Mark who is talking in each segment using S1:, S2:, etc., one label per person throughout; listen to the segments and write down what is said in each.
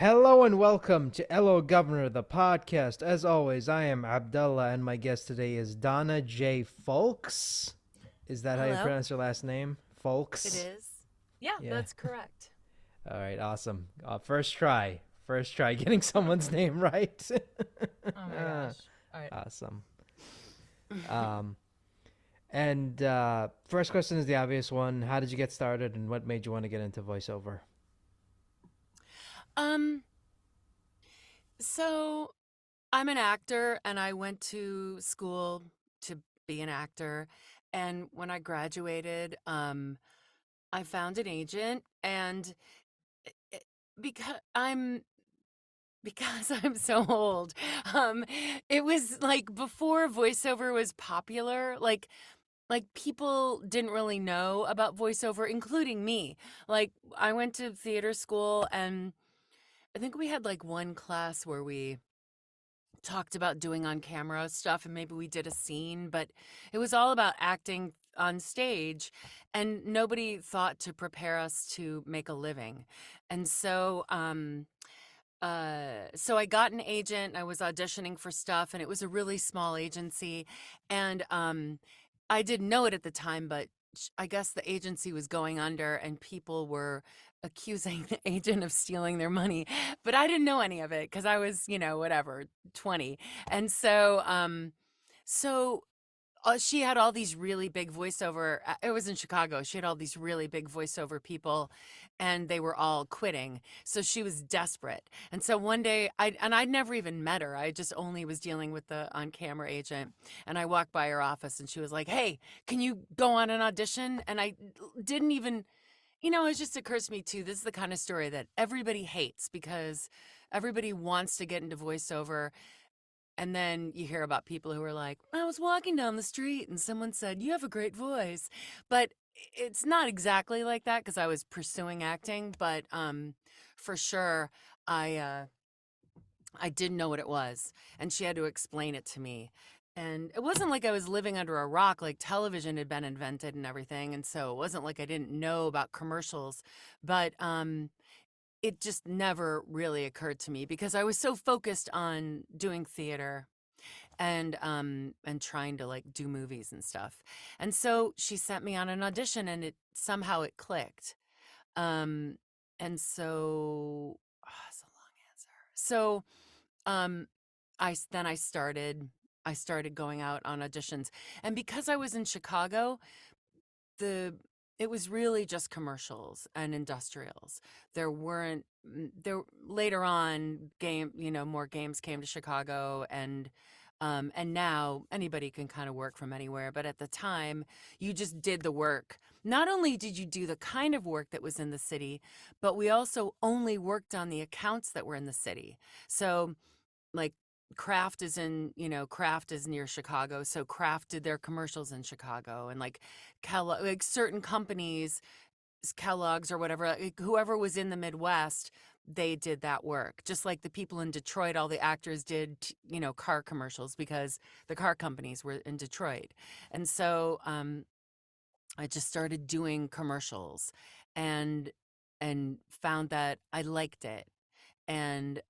S1: Hello and welcome to Hello Governor, the podcast. As always, I am Abdullah, and my guest today is Donna Jay Fulks. Is that how you
S2: Hello,
S1: pronounce your last name?
S2: it
S1: Fulks?
S2: is. Yeah,
S1: Yeah.
S2: that's correct.
S1: All right, awesome. First try. First try getting someone's name right.
S2: Oh my gosh. All right.
S1: Awesome. Um, and first question is the obvious one. How did you get started, and what made you want to get into voiceover?
S2: Um, so I'm an actor and I went to school to be an actor. And when I graduated, I found an agent and it, because I'm because I'm so old, um, it was like before voiceover was popular, like people didn't really know about voiceover, including me. Like I went to theater school and I think we had like one class where we talked about doing on camera stuff and maybe we did a scene, but it was all about acting on stage and nobody thought to prepare us to make a living. And so I got an agent, I was auditioning for stuff and it was a really small agency and I didn't know it at the time, but I guess the agency was going under and people were accusing the agent of stealing their money. But I didn't know any of it because I was, whatever, 20. And so she had all these really big voiceover. It was in Chicago. She had all these really big voiceover people, and they were all quitting. So she was desperate. And so one day, I'd never even met her. I just only was dealing with the on camera agent. And I walked by her office, and she was like, "Hey, can you go on an audition?" And I didn't even, it just occurs to me too. This is the kind of story that everybody hates because everybody wants to get into voiceover and then you hear about people who are like, I was walking down the street and someone said, "You have a great voice." But it's not exactly like that because I was pursuing acting, but for sure I I didn't know what it was and she had to explain it to me. And it wasn't like I was living under a rock, like television had been invented and everything. And so it wasn't like I didn't know about commercials, but it just never really occurred to me because I was so focused on doing theater and trying to like do movies and stuff. And so she sent me on an audition and it somehow it clicked. Um and so it's a long answer. So um then I started going out on auditions. And because I was in Chicago, the it was really just commercials and industrials. There weren't there later on more games came to Chicago and now anybody can kind of work from anywhere, but at the time you just did the work. Not only did you do the kind of work that was in the city, but we also only worked on the accounts that were in the city. So like Kraft is near Chicago, so Kraft did their commercials in Chicago, and like Kellogg, like certain companies, Kellogg's or whatever, like, whoever was in the Midwest, they did that work. Just like the people in Detroit, all the actors did, car commercials because the car companies were in Detroit, and so I just started doing commercials, and found that I liked it, and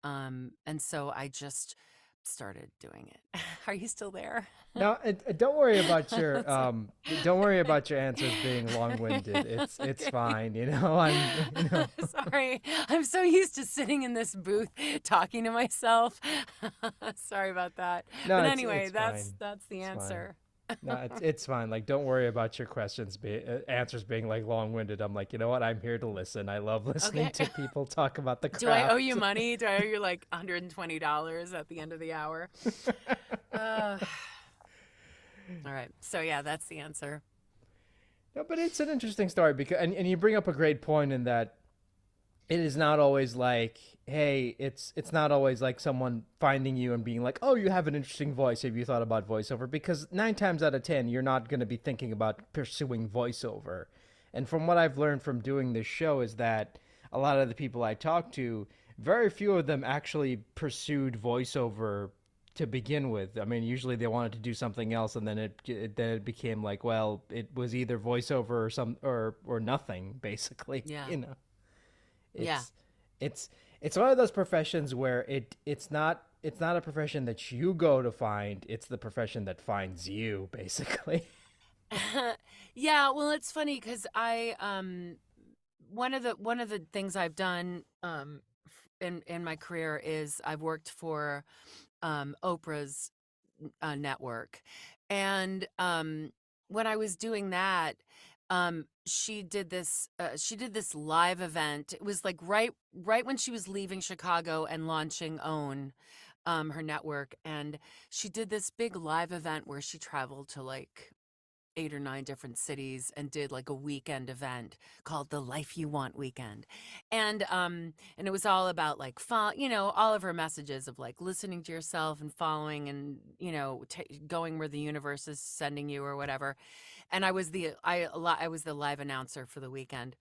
S2: so I just started doing it. Are you still there?
S1: No, don't worry about your
S2: So-
S1: don't worry about your answers being long-winded. It's
S2: okay.
S1: fine, you know.
S2: Sorry. I'm so used to sitting in this booth talking to myself. Sorry about that.
S1: No,
S2: But
S1: it's
S2: anyway,
S1: it's
S2: that's
S1: fine.
S2: that's the
S1: It's fine.
S2: answer.
S1: No, it's fine. Like, don't worry about your questions be answers being like long-winded. I'm like, you know what? I'm here to listen. I love listening
S2: Okay.
S1: to people talk about the
S2: Do I owe you
S1: craft.
S2: money? Do I owe you like $120 at the end of the hour? Uh, all right. So yeah, that's the answer.
S1: No, but it's an interesting story because and you bring up a great point in that it is not always like, hey, it's not always like someone finding you and being like, oh, you have an interesting voice. Have you thought about voiceover? Because 9 times out of 10, you're not going to be thinking about pursuing voiceover. And from what I've learned from doing this show is that a lot of the people I talk to, very few of them actually pursued voiceover to begin with. I mean, usually they wanted to do something else, and then it became like, well, it was either voiceover or nothing, basically.
S2: Yeah.
S1: You know,
S2: Yeah.
S1: it's it's it's one of those professions where it's not a profession that you go to find, it's the profession that finds you, basically.
S2: Yeah, well, it's funny because one of the things I've done in my career is I've worked for Oprah's network, and when I was doing that, she did this live event. It was like right when she was leaving Chicago and launching OWN, her network, and she did this big live event where she traveled to like 8 or 9 different cities and did like a weekend event called the Life You Want Weekend. And it was all about like all of her messages of like listening to yourself and following and going where the universe is sending you or whatever. And I was the live announcer for the weekend.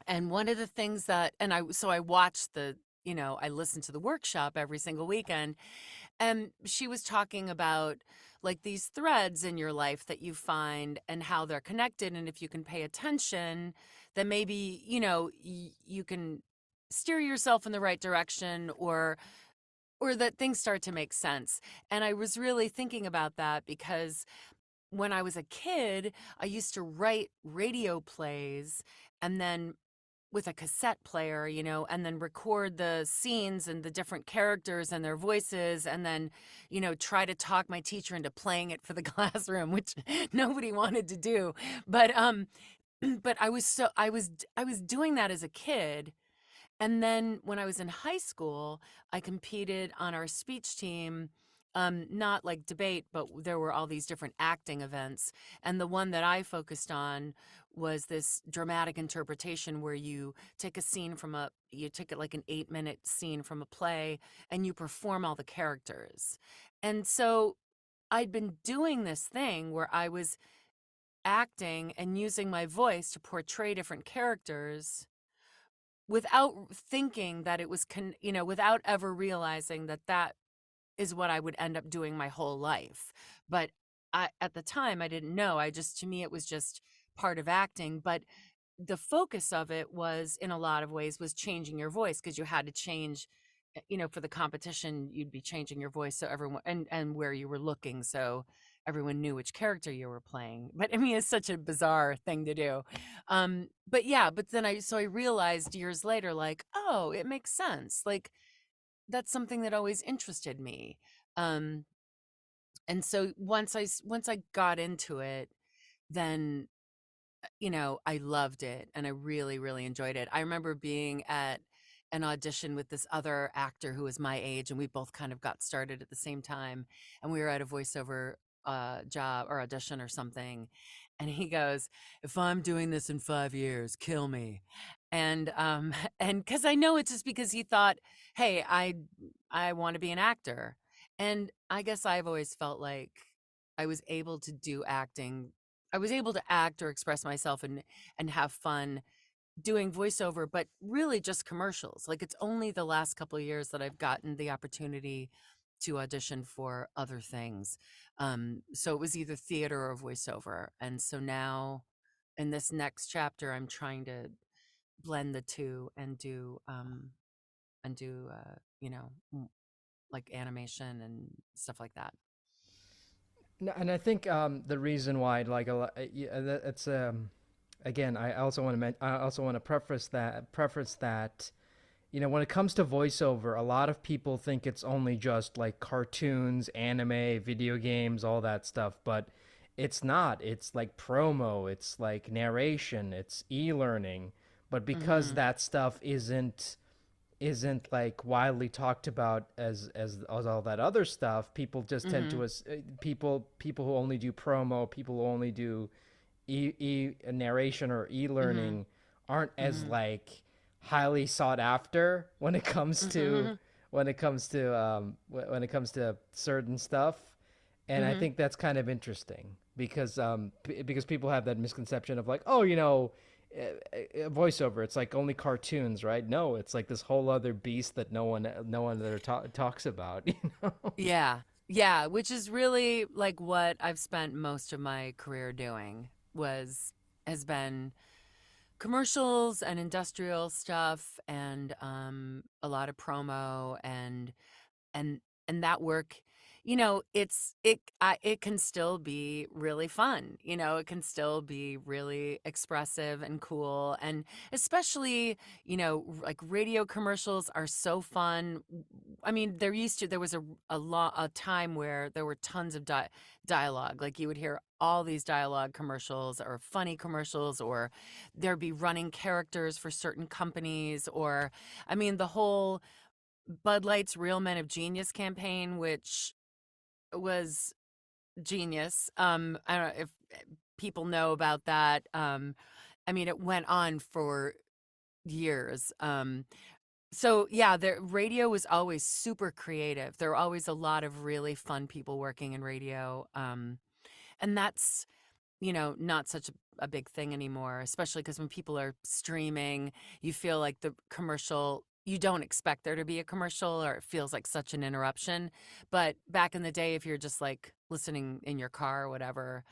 S2: And one of the things that and I watched I listened to the workshop every single weekend, and she was talking about like these threads in your life that you find and how they're connected. And if you can pay attention, then maybe, you can steer yourself in the right direction, or that things start to make sense. And I was really thinking about that because when I was a kid, I used to write radio plays and then with a cassette player, and then record the scenes and the different characters and their voices, and then, try to talk my teacher into playing it for the classroom, which nobody wanted to do. But but I was doing that as a kid, and then when I was in high school, I competed on our speech team. Not like debate, but there were all these different acting events. And the one that I focused on was this dramatic interpretation where you take it like an 8-minute scene from a play and you perform all the characters. And so I'd been doing this thing where I was acting and using my voice to portray different characters without thinking that it was without ever realizing that that is what I would end up doing my whole life. But at the time I didn't know. To me it was just part of acting, but the focus of it was in a lot of ways was changing your voice because you had to change, for the competition you'd be changing your voice so everyone and where you were looking so everyone knew which character you were playing. But I mean, it's such a bizarre thing to do. But yeah, but then I realized years later, like, oh, it makes sense. Like that's something that always interested me. Um, and so once I got into it, then I loved it and I really, really enjoyed it. I remember being at an audition with this other actor who was my age, and we both kind of got started at the same time. And we were at a voiceover job or audition or something. And he goes, "If I'm doing this in 5 years, kill me." And and because I know it's just because he thought, "Hey, I want to be an actor." And I guess I've always felt like I was able to do acting. I was able to act or express myself and have fun doing voiceover, but really just commercials. Like it's only the last couple of years that I've gotten the opportunity to audition for other things. So it was either theater or voiceover. And so now in this next chapter, I'm trying to blend the two and do like animation and stuff like that.
S1: No, and I think the reason why, like, it's again, I also want to preface that when it comes to voiceover, a lot of people think it's only just like cartoons, anime, video games, all that stuff, but it's not. It's like promo, it's like narration, it's e-learning. But because
S2: Hmm.
S1: that stuff isn't like widely talked about as all that other stuff, people just tend
S2: Hmm.
S1: to people who only do promo, people who only do narration or
S2: Hmm.
S1: e-learning aren't as
S2: Hmm.
S1: like highly sought after
S2: Hmm.
S1: when it comes to certain stuff. And I
S2: Hmm.
S1: think that's kind of interesting because because people have that misconception of like, oh, voiceover, it's like only cartoons, right? No, it's like this whole other beast that no one ever talks about, you know.
S2: Yeah. Yeah, which is really like what I've spent most of my career doing was has been commercials and industrial stuff and a lot of promo and and that work, it can still be really fun. It can still be really expressive and cool, and especially, like radio commercials are so fun. I mean, there was a time where there were tons of dialogue. Like, you would hear all these dialogue commercials or funny commercials, or there'd be running characters for certain companies, or I mean, the whole Bud Light's Real Men of Genius campaign, which was genius. I don't know if people know about that. I mean, it went on for years. So yeah, the radio was always super creative. There were always a lot of really fun people working in radio. And that's, not such a big thing anymore, especially because when people are streaming, you feel like the commercial, you don't expect there to be a commercial, or it feels like such an interruption. But back in the day, if you're just like listening in your car or whatever,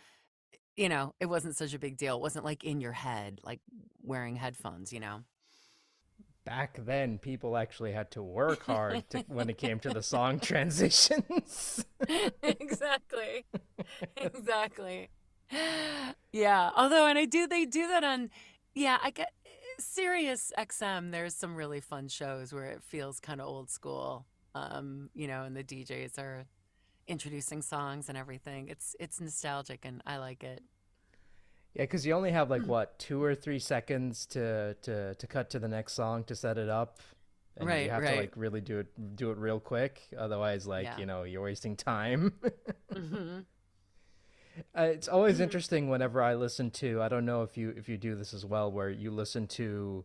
S2: it wasn't such a big deal. It wasn't like in your head, like wearing headphones.
S1: Back then, people actually had to work hard when it came to the song transitions.
S2: Exactly. Exactly. Yeah. Although, and they do that on, yeah, I get Sirius XM. There's some really fun shows where it feels kind of old school. And the DJs are introducing songs and everything. It's nostalgic and I like it.
S1: Yeah, because you only have like what 2 or 3 seconds to cut to the next song to set it up, and you
S2: Right,
S1: have to
S2: right.
S1: like really do it real quick. Otherwise, like
S2: Yeah.
S1: you're wasting time.
S2: Mhm.
S1: It's always interesting whenever I listen to. I don't know if you do this as well, where you listen to,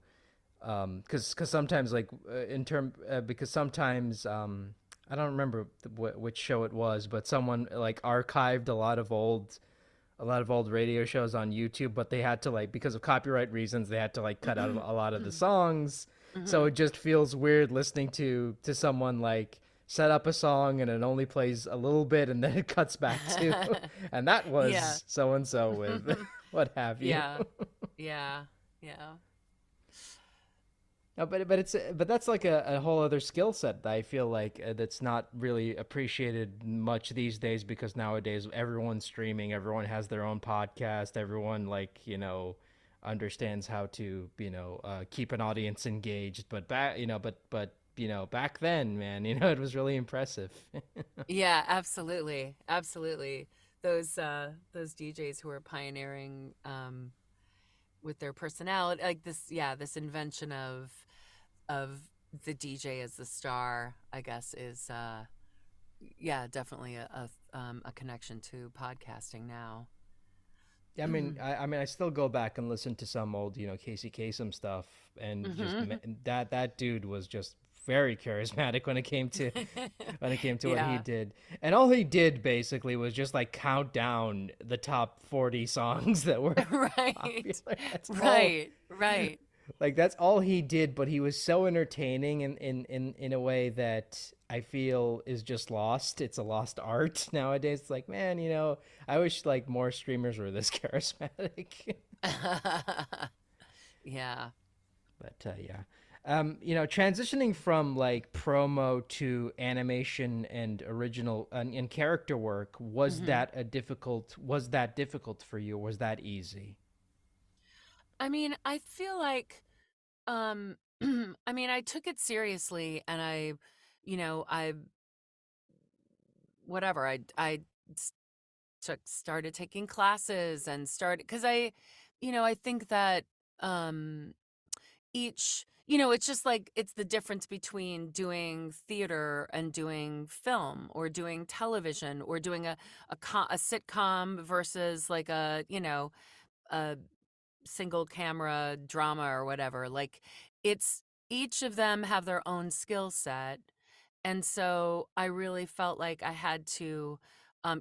S1: because sometimes like in term because sometimes I don't remember which show it was, but someone like archived a lot of old radio shows on YouTube, but they had to like because of copyright reasons, they had to like cut out a lot of the songs. So
S2: Mhm.
S1: it just feels weird listening to someone like set up a song and it only plays a little bit and then it cuts back to and that
S2: Yeah.
S1: was so and so with what have you.
S2: Yeah. Yeah. Yeah.
S1: No, but that's like a whole other skill set that I feel like that's not really appreciated much these days because nowadays everyone's streaming, everyone has their own podcast, everyone like understands how to keep an audience engaged. But back then, man, it was really impressive.
S2: Yeah, absolutely. Absolutely. Those DJs who are pioneering with their personality, like this, yeah, this invention of the DJ as the star, I guess, is yeah, definitely a connection to podcasting now.
S1: Yeah, I mean, I still go back and listen to some old, Casey Kasem stuff, and just that dude was just very charismatic when it came to what he
S2: Yeah.
S1: did, and all he did basically was just like count down the top 40 songs that were
S2: Right.
S1: popular.
S2: Right. Right.
S1: That's all he did, but he was so entertaining in a way that I feel is just lost. It's a lost art nowadays. It's like, man, I wish like more streamers were this charismatic.
S2: Yeah.
S1: But yeah. Transitioning from like promo to animation and original and character work,
S2: hmm
S1: was that difficult for you? Or was that easy?
S2: I mean, I feel like um I mean, I took it seriously, and I whatever. I started taking classes and started cuz I think that um each it's just like it's the difference between doing theater and doing film or doing television or doing a sitcom versus like a single camera drama or whatever. Like, it's each of them have their own skill set. And so I really felt like I had to,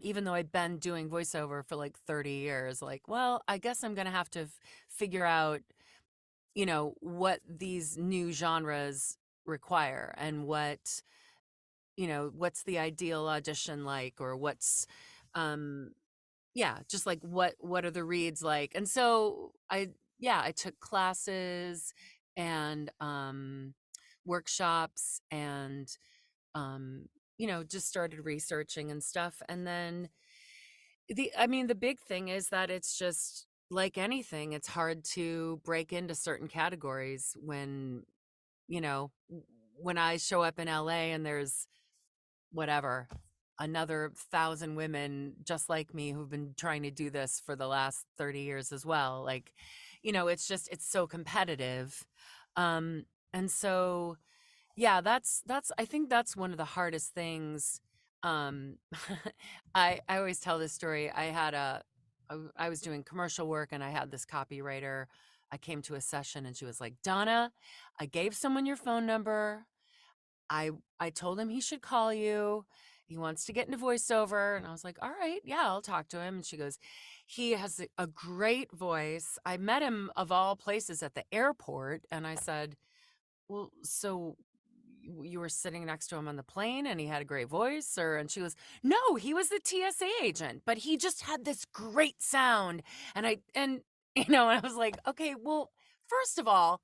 S2: even though I'd been doing voiceover for like 30 years, like, well, I guess I'm going to have to figure out, what these new genres require, and what's the ideal audition like, or um, yeah, just like what are the reads like. And so yeah, I took classes and workshops and um, just started researching and stuff. And then I mean, the big thing is that it's just like anything, it's hard to break into certain categories when, you know, when I show up in LA and there's whatever, another 1,000 women just like me who've been trying to do this for the last 30 years as well. Like, it's just, it's so competitive. Um, and so, yeah, that's I think that's one of the hardest things. Um, I always tell this story. I was doing commercial work and I had this copywriter. I came to a session and she was like, "Donna, I gave someone your phone number. I told him he should call you. He wants to get into voiceover." And I was like, "All right, yeah, I'll talk to him." And she goes, "He has a great voice. I met him of all places at the airport." And I said, "Well, so you were sitting next to him on the plane and he had a great voice?" And she goes, "No, he was the TSA agent, but he just had this great sound." And I was like, "Okay, well, first of all,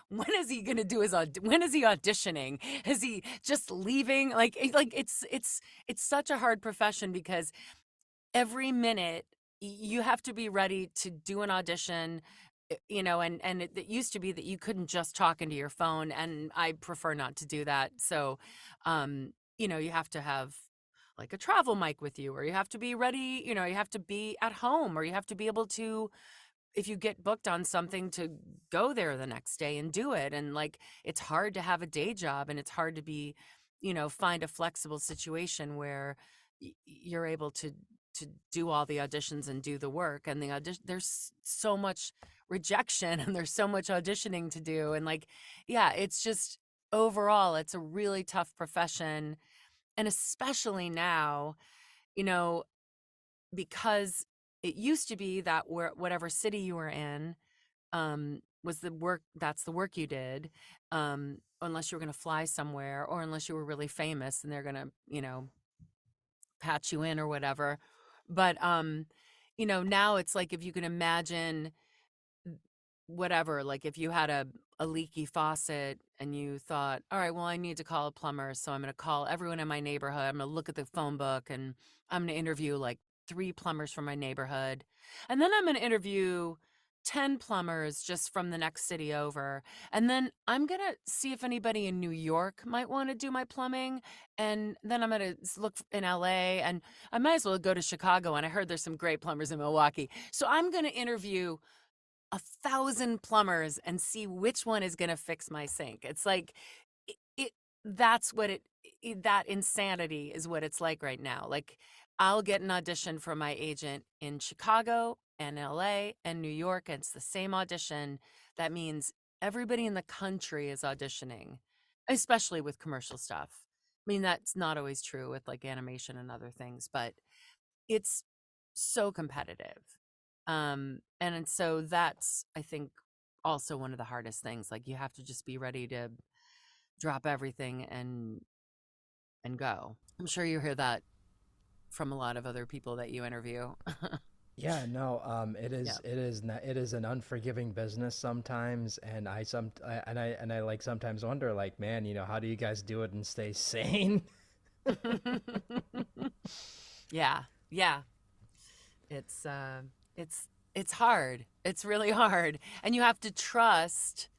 S2: when is he going to do when is he auditioning? Is he just leaving? It's such a hard profession because every minute you have to be ready to do an audition, and it used to be that you couldn't just talk into your phone, and I prefer not to do that. So you have to have like a travel mic with you, or you have to be ready, you have to be at home, or you have to be able to, if you get booked on something, to go there the next day and do it. And like, it's hard to have a day job, and it's hard to be, find a flexible situation where you're able to do all the auditions and do the work. And the audition, there's so much rejection and there's so much auditioning to do. And like, yeah, it's just, overall, it's a really tough profession. And especially now, you know, because it used to be that whatever city you were in, was the work, that's the work you did, unless you were going to fly somewhere, or unless you were really famous and they're going to, patch you in or whatever. But now it's like, if you can imagine, whatever, like if you had a leaky faucet and you thought, all right, well, I need to call a plumber, so I'm going to call everyone in my neighborhood. I'm going to look at the phone book and I'm going to interview like 3 plumbers from my neighborhood. And then I'm going to interview 10 plumbers just from the next city over. And then I'm going to see if anybody in New York might want to do my plumbing. And then I'm going to look in LA, and I might as well go to Chicago. And I heard there's some great plumbers in Milwaukee. So I'm going to interview 1,000 plumbers and see which one is going to fix my sink. It's like, it that's what that insanity is what it's like right now. Like, I'll get an audition from my agent in Chicago and LA and New York, and it's the same audition. That means everybody in the country is auditioning, especially with commercial stuff. I mean, that's not always true with like animation and other things, but it's so competitive. And so that's, I think, also one of the hardest things. Like, you have to just be ready to drop everything and go. I'm sure you hear that from a lot of other people that you interview.
S1: Yeah, no,
S2: Yeah.
S1: it is an unforgiving business sometimes, and I like sometimes wonder, like, man, how do you guys do it and stay sane?
S2: Yeah. Yeah. It's it's hard. It's really hard. And you have to trust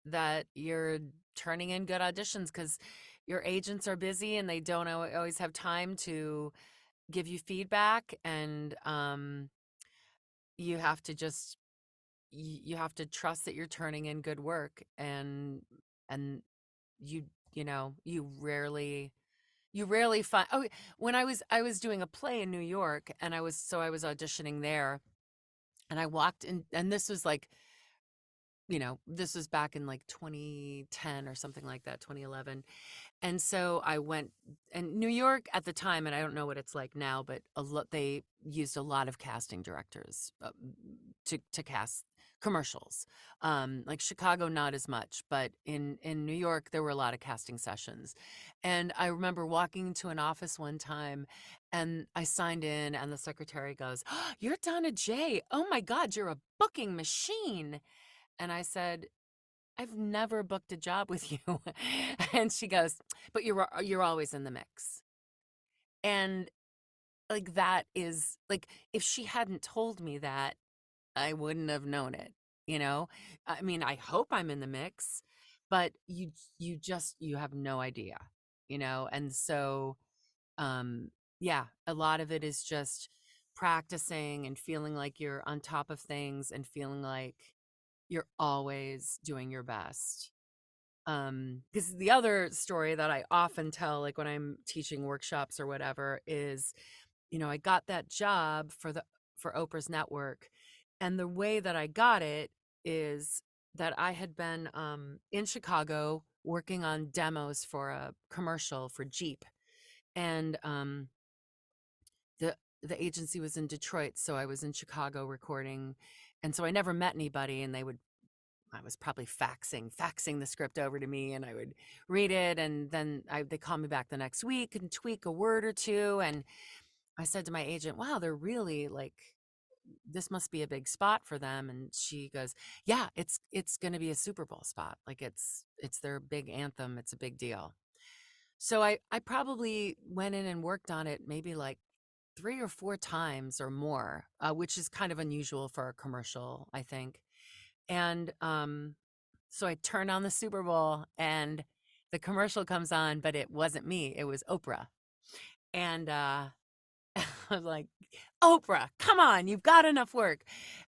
S2: that you're turning in good auditions, because your agents are busy and they don't always have time to give you feedback. And you have to just you have to trust that you're turning in good work. And you you rarely find. Oh, when I was doing a play in New York, and I was auditioning there, and I walked in, and this was like, this was back in like 2010 or something like that, 2011. And so I went, and New York at the time, and I don't know what it's like now, but they used a lot of casting directors, to cast commercials. Like Chicago, not as much, but in New York, there were a lot of casting sessions. And I remember walking into an office one time, and I signed in, and the secretary goes, "Oh, you're Donna Jay. Oh my God, you're a booking machine." And I said, "I've never booked a job with you." And she goes, "But you're always in the mix." And like that is like, if she hadn't told me that, I wouldn't have known it, you know? I mean, I hope I'm in the mix, but you have no idea, you know? And so um yeah, a lot of it is just practicing and feeling like you're on top of things and feeling like you're always doing your best. Because the other story that I often tell, like when I'm teaching workshops or whatever, is, I got that job for Oprah's network, and the way that I got it is that I had been in Chicago working on demos for a commercial for Jeep, and the the agency was in Detroit, so I was in Chicago recording, and so I never met anybody, and I was probably faxing the script over to me, and I would read it, and then they call me back the next week and tweak a word or two, and I said to my agent, "Wow, they're really like, this must be a big spot for them." And she goes, "Yeah, it's going to be a Super Bowl spot. Like it's their big anthem. It's a big deal." So I probably went in and worked on it maybe like 3 or 4 times or more, which is kind of unusual for a commercial, I think. And so I turned on the Super Bowl, and the commercial comes on, but it wasn't me. It was Oprah. And I was like, "Oprah, come on, you've got enough work."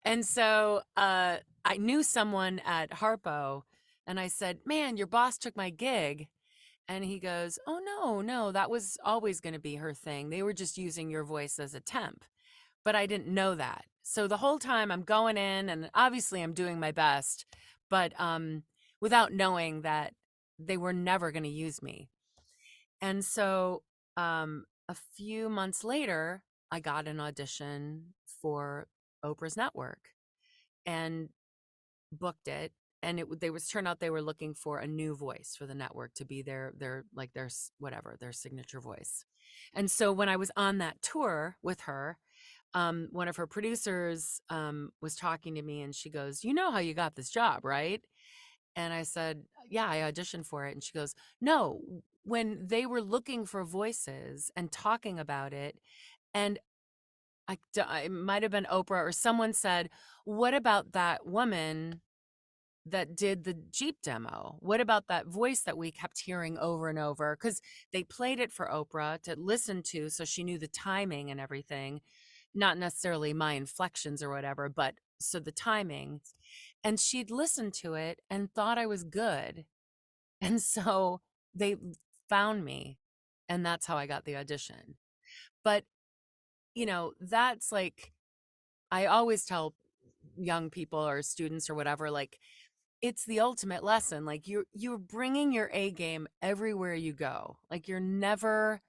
S2: And so I knew someone at Harpo, and I said, "Man, your boss took my gig." And he goes, "Oh, no, no, that was always going to be her thing. They were just using your voice as a temp." But I didn't know that. So the whole time I'm going in, and obviously I'm doing my best, but without knowing that they were never going to use me. And so a few months later, I got an audition for Oprah's network and booked it. And they was turned out they were looking for a new voice for the network to be their whatever, their signature voice. And so when I was on that tour with her, one of her producers was talking to me, and she goes, "You know how you got this job, right?" And I said, "Yeah, I auditioned for it." And she goes, "No, when they were looking for voices and talking about it, and it might have been Oprah or someone said, 'What about that woman that did the Jeep demo? What about that voice that we kept hearing over and over?'" Because they played it for Oprah to listen to, so she knew the timing and everything, not necessarily my inflections or whatever, but so the timing. And she'd listened to it and thought I was good. And so they found me, and that's how I got the audition. But, that's like, I always tell young people or students or whatever, like, it's the ultimate lesson. Like, you're bringing your A game everywhere you go. Like, you're never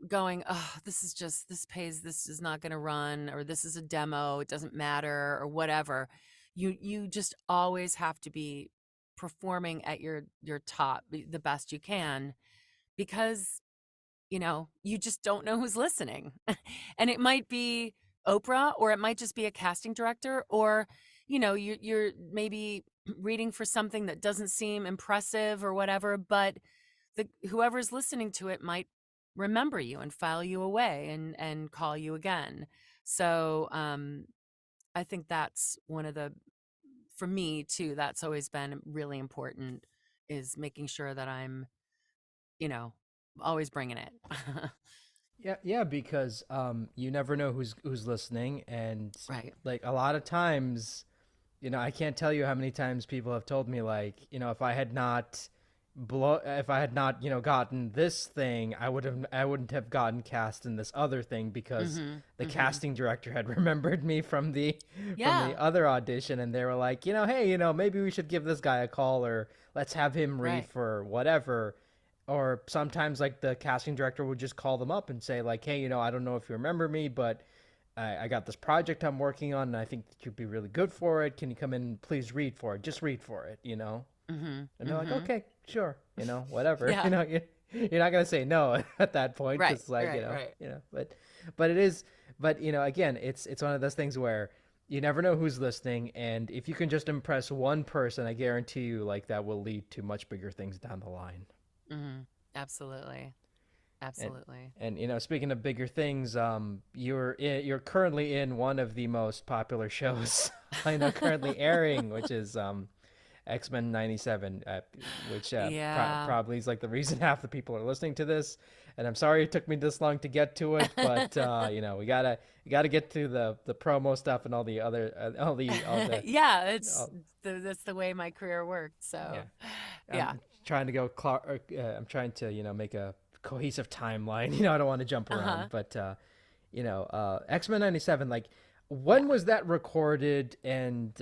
S2: going, "Oh, this is not going to run," or "This is a demo, it doesn't matter," or whatever. You just always have to be performing at your top, the best you can, because you just don't know who's listening. And it might be Oprah, or it might just be a casting director, or you're maybe reading for something that doesn't seem impressive or whatever, but whoever's listening to it might remember you and file you away and call you again. So I think that's one of the, for me too, that's always been really important, is making sure that I'm, you know, always bringing it.
S1: Yeah, because you never know who's listening, and
S2: Right.
S1: like a lot of times, I can't tell you how many times people have told me, like, if I had not gotten this thing, I wouldn't have gotten cast in this other thing, because
S2: Mhm.
S1: the
S2: Mhm.
S1: casting director had remembered me from the
S2: Yeah.
S1: other audition, and they were like, hey, maybe we should give this guy a call, or let's have him read
S2: Right.
S1: for whatever. Or sometimes, like, the casting director would just call them up and say, like, hey, I don't know if you remember me, but I got this project I'm working on, and I think that you'd be really good for it. Can you come in and please read for it? Just read for it, And they're like, okay, sure, whatever.
S2: Yeah.
S1: You're not gonna say no at that point,
S2: Right,
S1: because like
S2: right.
S1: but it is, but again, it's one of those things where you never know who's listening, and if you can just impress one person, I guarantee you, like that will lead to much bigger things down the line.
S2: Absolutely.
S1: And
S2: Absolutely.
S1: speaking of bigger things, you're currently in one of the most popular shows I know currently airing, which is X-Men '97, which
S2: Yeah.
S1: probably is like the reason half the people are listening to this. And I'm sorry it took me this long to get to it, but we gotta get to the promo stuff and all the other all the
S2: Yeah,
S1: all,
S2: that's the way my career worked.
S1: yeah.
S2: So, yeah.
S1: I'm trying to I'm trying to make a cohesive timeline. I don't want to jump around,
S2: Uh-huh.
S1: but X-Men '97. Like, when
S2: Yeah.
S1: was that recorded? And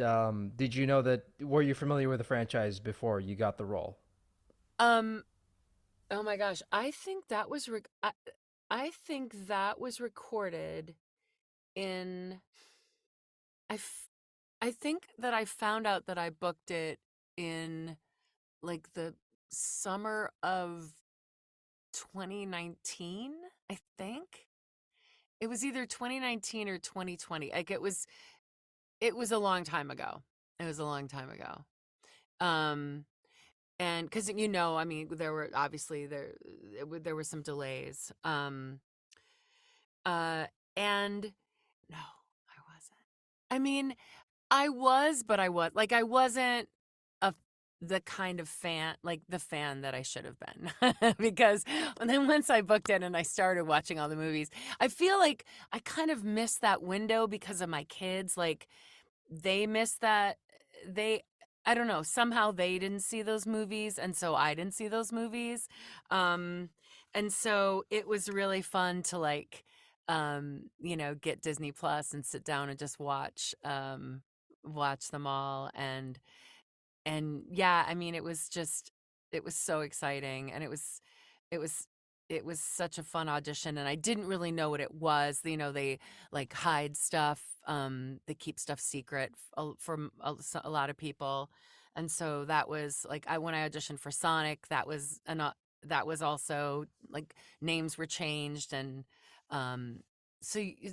S1: did you know that? Were you familiar with the franchise before you got the role?
S2: Um oh my gosh, I think that was recorded in I f- I think that I found out that I booked it in like the summer of 2019, I think. It was either 2019 or 2020. Like it was a long time ago. It was a long time ago. Um and cuz I mean there were obviously there were some delays. Uh and no, I wasn't. I mean, I was, but I wasn't a the kind of fan, like the fan that I should have been. Because and then once I booked it and I started watching all the movies, I feel like I kind of missed that window because of my kids. Like they missed that they I don't know, somehow they didn't see those movies and so I didn't see those movies. Um and so it was really fun to get Disney Plus and sit down and just watch them all. And yeah, I mean it was so exciting, and it was such a fun audition, and I didn't really know what it was. They like hide stuff, they keep stuff secret from a lot of people. And so that was like when I auditioned for Sonic, that was also like names were changed. And um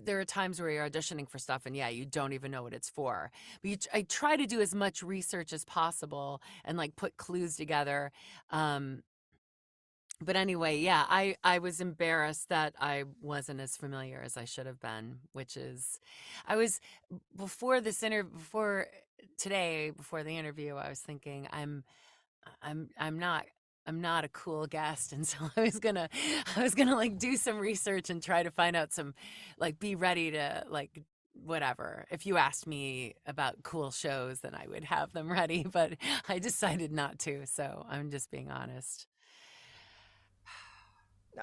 S2: there are times where you're auditioning for stuff and yeah, you don't even know what it's for. But I try to do as much research as possible and like put clues together. Um, but anyway, yeah, I was embarrassed that I wasn't as familiar as I should have been, which is, I was before today, before the interview, I was thinking I'm not a cool guest, and so I was gonna like do some research and try to find out some, like be ready to like whatever. If you asked me about cool shows, then I would have them ready, but I decided not to. So I'm just being honest.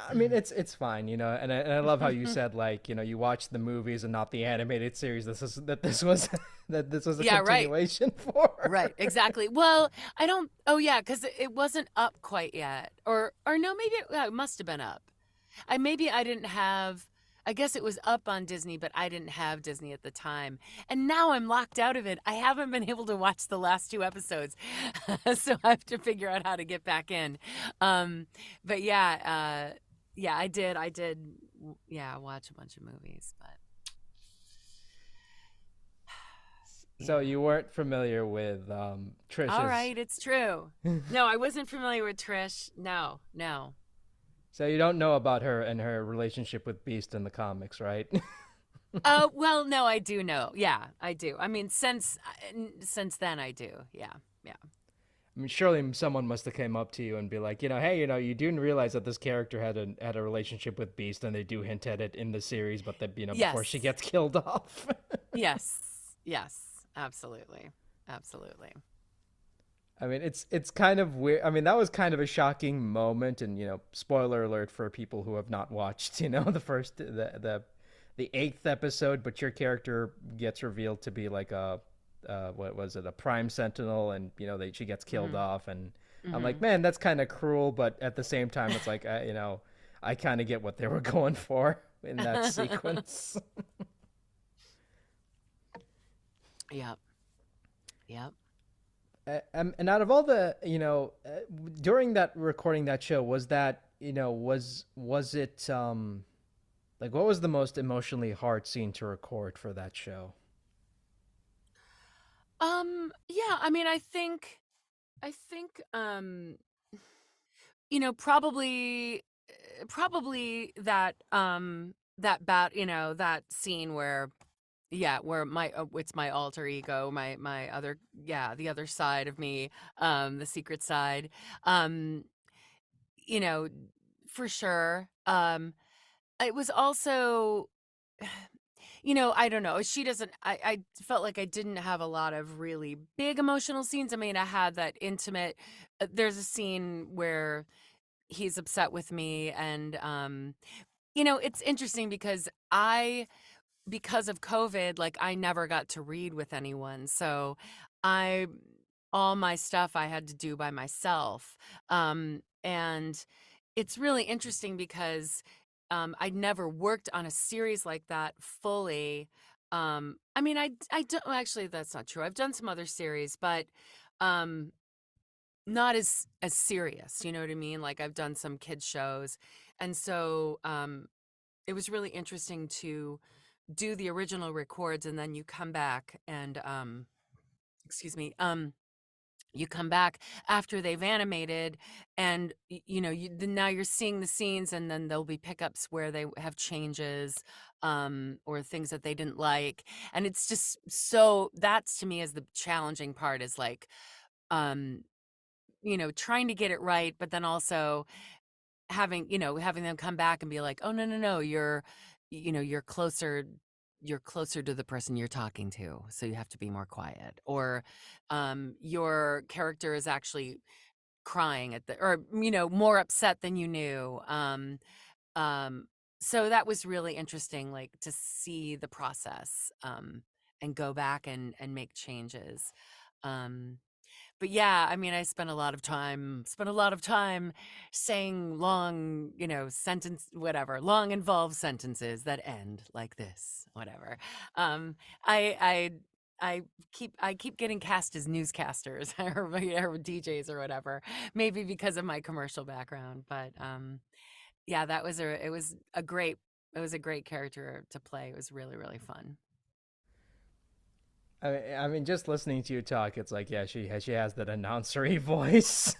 S1: I mean, it's fine, and I love how you said, like, you watched the movies and not the animated series. This was that this was a
S2: Yeah, right.
S1: continuation for.
S2: Right, exactly. Well, I don't. Oh, yeah, because it wasn't up quite yet, or no, maybe it must have been up. Maybe I didn't have. I guess it was up on Disney, but I didn't have Disney at the time, and now I'm locked out of it. I haven't been able to watch the last two episodes, so I have to figure out how to get back in. But yeah, I did, yeah, watch a bunch of movies, but
S1: So
S2: yeah.
S1: you weren't familiar with
S2: All
S1: Trish's.
S2: right, it's true. No, I wasn't familiar with Trish. No, no.
S1: So you don't know about her and her relationship with Beast in the comics, right?
S2: Well, no, I do know. Yeah, I do. I mean, since then, I do. Yeah, yeah.
S1: I mean, surely someone must have came up to you and be like, hey, you didn't realize that this character had a relationship with Beast, and they do hint at it in the series, but that before she
S2: Yes,
S1: gets killed off.
S2: yes, yes. Absolutely, absolutely.
S1: I mean, it's kind of weird. I mean, that was kind of a shocking moment, and spoiler alert for people who have not watched, the eighth episode, but your character gets revealed to be like a what was it, a Prime Sentinel, and she gets killed
S2: Hmm.
S1: off, and I'm like,
S2: Hmm.
S1: man, that's kind of cruel, but at the same time, it's like, I kind of get what they were going for in that sequence.
S2: Yep. Yep.
S1: And out of all the, during that recording that show, was that, was it like what was the most emotionally hard scene to record for that show?
S2: Yeah, I mean, I think probably probably that bat, that scene where yeah, where my it's my alter ego, my other yeah, the other side of me, the secret side. Um, you know, for sure. It was also I don't know. She doesn't I felt like I didn't have a lot of really big emotional scenes. I mean, I had that intimate there's a scene where he's upset with me and it's interesting because because of COVID, like I never got to read with anyone. So I all my stuff I had to do by myself. And it's really interesting because I'd never worked on a series like that fully. I mean, I don't well, actually that's not true. I've done some other series, but um not as serious, you know what I mean? Like I've done some kids shows. And so it was really interesting to do the original records and then you come back and excuse me, you come back after they've animated and now you're seeing the scenes and then there'll be pickups where they have changes or things that they didn't like, and it's just so that's to me is the challenging part is like um trying to get it right but then also having them come back and be like, "Oh, no, no, no, you're closer to the person you're talking to, so you have to be more quiet." Or, your character is actually crying at the or, more upset than you knew. Um, so that was really interesting, like, to see the process, and go back and make changes. Um but yeah, I mean, I spent a lot of time saying long, long involved sentences that end like this, whatever. Um, I, I I keep getting cast as newscasters or DJs or whatever, maybe because of my commercial background. But yeah, it was a great character to play. It was really, really fun.
S1: I mean, just listening to you talk, it's like, yeah, she has that announcery voice.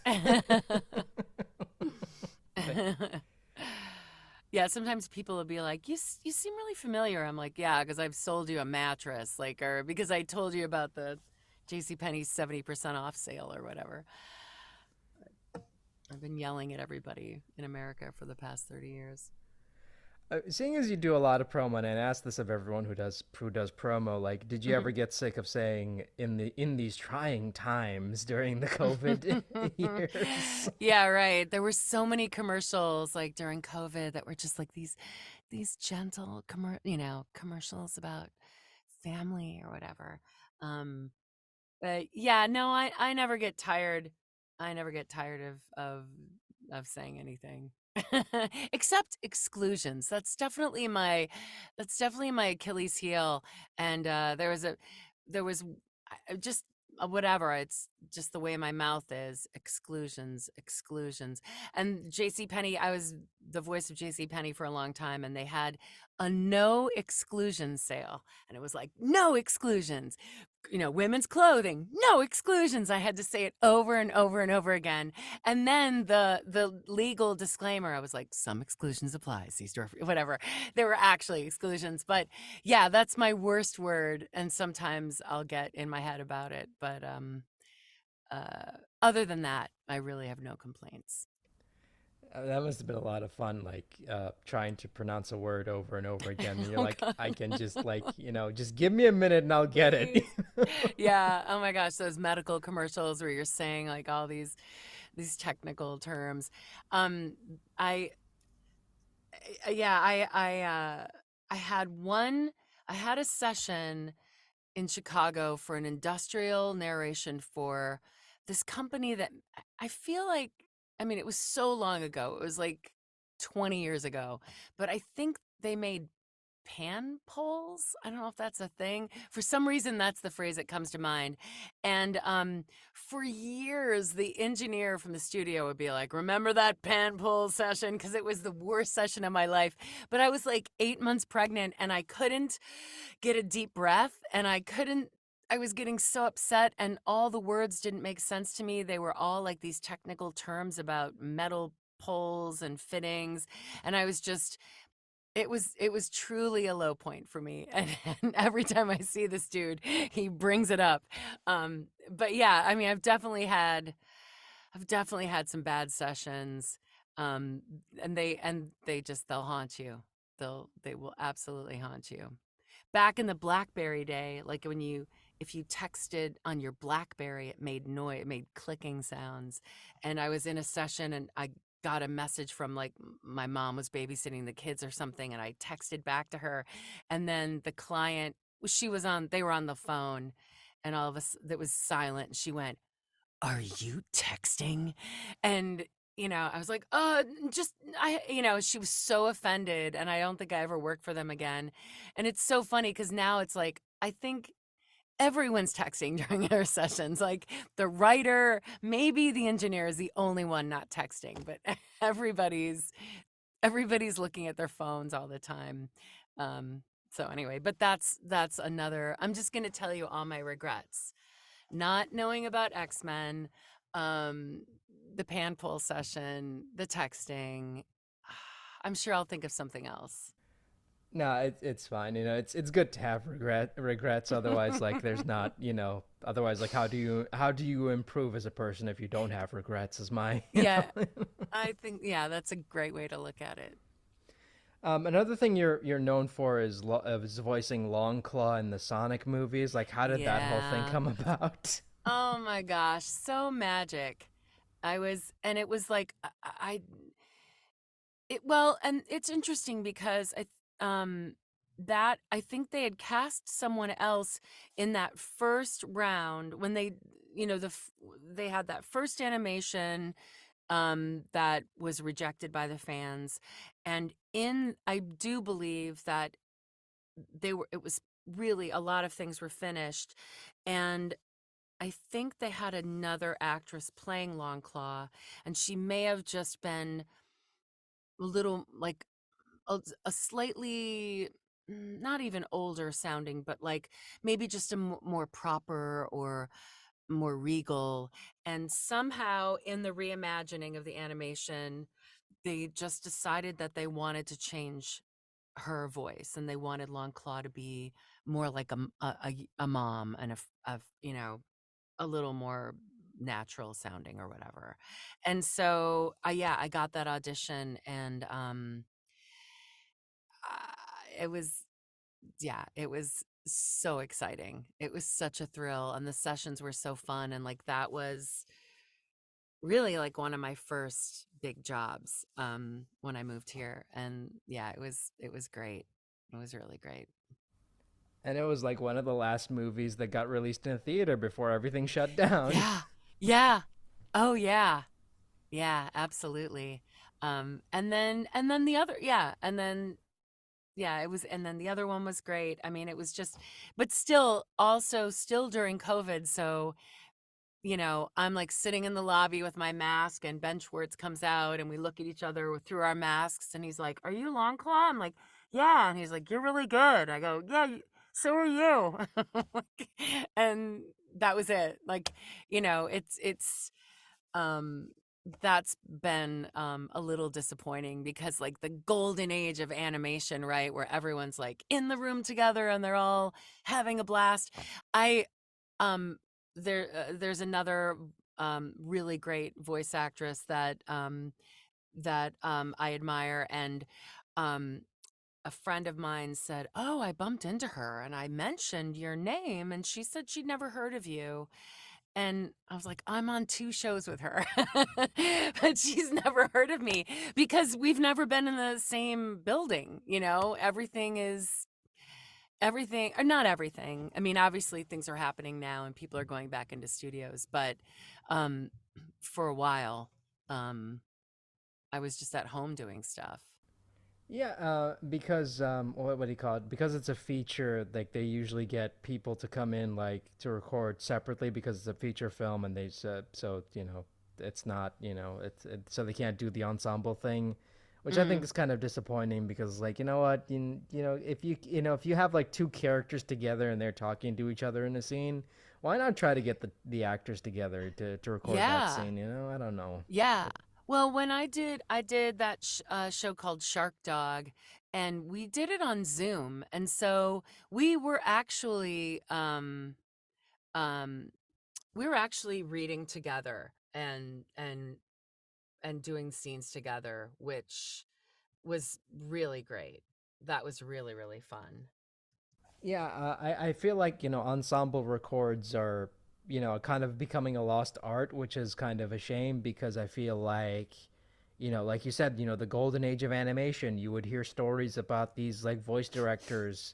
S2: Yeah, sometimes people will be like, you seem really familiar." I'm like, "Yeah, because I've sold you a mattress, like, or because I told you about the JCPenney's 70% off sale or whatever." I've been yelling at everybody in America for the past 30 years.
S1: Seeing as you do a lot of promo, and I ask this of everyone who does promo, like, did you ever get sick of saying in these trying times during the COVID years?
S2: Yeah, right. There were so many commercials like during COVID that were just like these gentle commercials about family or whatever. Um But yeah, no, I never get tired. I never get tired of saying anything. Except exclusions. That's definitely my Achilles heel. And there was just whatever. It's just the way my mouth is. Exclusions, exclusions. And JC Penney, I was the voice of JC Penney for a long time and they had a no exclusion sale. And it was like, no exclusions, women's clothing, no exclusions. I had to say it over and over and over again. And then the legal disclaimer, I was like, some exclusions apply, see store, whatever. There were actually exclusions. But yeah, that's my worst word. And sometimes I'll get in my head about it. But other than that, I really have no complaints.
S1: That must have been a lot of fun, like trying to pronounce a word over and over again. And you're
S2: Oh
S1: like,
S2: God.
S1: I can just like, just give me a minute and I'll get it.
S2: Please. Yeah. Oh my gosh, those medical commercials where you're saying like all these technical terms. Um, I yeah, I had one. I had a session in Chicago for an industrial narration for this company that I feel like. I mean, it was so long ago. It was like 20 years ago, but I think they made pan poles. I don't know if that's a thing. For some reason, that's the phrase that comes to mind. And for years, the engineer from the studio would be like, "Remember that pan pole session?" Because it was the worst session of my life. But I was like 8 months pregnant, and I couldn't get a deep breath, and I was getting so upset, and all the words didn't make sense to me. They were all like these technical terms about metal poles and fittings, and I was just it was truly a low point for me. And every time I see this dude, he brings it up. But yeah, I mean, I've definitely had some bad sessions. Um, and they'll haunt you. They will absolutely haunt you. Back in the BlackBerry day, like if you texted on your BlackBerry, it made noise, it made clicking sounds. And I was in a session and I got a message from like my mom was babysitting the kids or something, and I texted back to her, and then the client, they were on the phone, and all of us that was silent. And she went, "Are you texting?" And I was like, just she was so offended, and I don't think I ever worked for them again. And it's so funny because now it's like I think everyone's texting during their sessions. Like the writer, maybe the engineer is the only one not texting, but everybody's everybody's looking at their phones all the time. So anyway, but that's another. I'm just gonna tell you all my regrets. Not knowing about X-Men, um, the pan pull session, the texting. I'm sure I'll think of something else.
S1: No, it's fine. It's good to have regrets. Otherwise, like there's not, otherwise, like how do you improve as a person if you don't have regrets? Is my,
S2: Yeah, I think that's a great way to look at it.
S1: Another thing you're known for is voicing Longclaw in the Sonic movies. Like, how did that whole thing
S2: Yeah.
S1: come about?
S2: Oh my gosh, so magic. And it was like and it's interesting because that I think they had cast someone else in that first round when they, they had that first animation that was rejected by the fans. And I do believe that it was really a lot of things were finished. And I think they had another actress playing Longclaw, and she may have just been a little like a slightly not even older sounding, but like maybe just a more proper or more regal. And somehow in the reimagining of the animation, they just decided that they wanted to change her voice, and they wanted Longclaw to be more like a mom, and a little more natural sounding or whatever. And so yeah, I got that audition, and it was yeah, it was so exciting. It was such a thrill, and the sessions were so fun, and like that was really like one of my first big jobs when I moved here. And yeah, it was great. It was really great.
S1: And it was like one of the last movies that got released in a theater before everything shut down.
S2: Yeah. Yeah. Oh yeah. Yeah, absolutely. And then the other, yeah, and then yeah, it was, and then the other one was great. I mean, it was just, but still, also still during COVID. So, I'm like sitting in the lobby with my mask, and Ben Schwartz comes out, and we look at each other through our masks, and he's like, "Are you Longclaw?" I'm like, "Yeah." And he's like, "You're really good." I go, "Yeah, so are you." And that was it. Like, it's um that's been a little disappointing, because like the golden age of animation, right, where everyone's like in the room together and they're all having a blast. I um there's another really great voice actress that I admire, and um a friend of mine said, "Oh, I bumped into her and I mentioned your name, and she said she'd never heard of you." And I was like, "I'm on 2 shows with her." But she's never heard of me because we've never been in the same building, everything, or not everything. I mean, obviously things are happening now and people are going back into studios, but um for a while, um I was just at home doing stuff.
S1: Yeah, because what do you call it? Because it's a feature, like they usually get people to come in like to record separately because it's a feature film, and so it's not so they can't do the ensemble thing, which I think
S2: Mm.
S1: is kind of disappointing because like what if you have like two characters together and they're talking to each other in a scene, why not try to get the actors together to record that
S2: Yeah.
S1: scene? I don't know.
S2: Yeah. Well, when I did that show called Sharkdog, and we did it on Zoom, and so we were actually um, we were actually reading together and doing scenes together, which was really great. That was really, really fun.
S1: Yeah, I feel like, ensemble records are, kind of becoming a lost art, which is kind of a shame because I feel like, like you said, the golden age of animation, you would hear stories about these like voice directors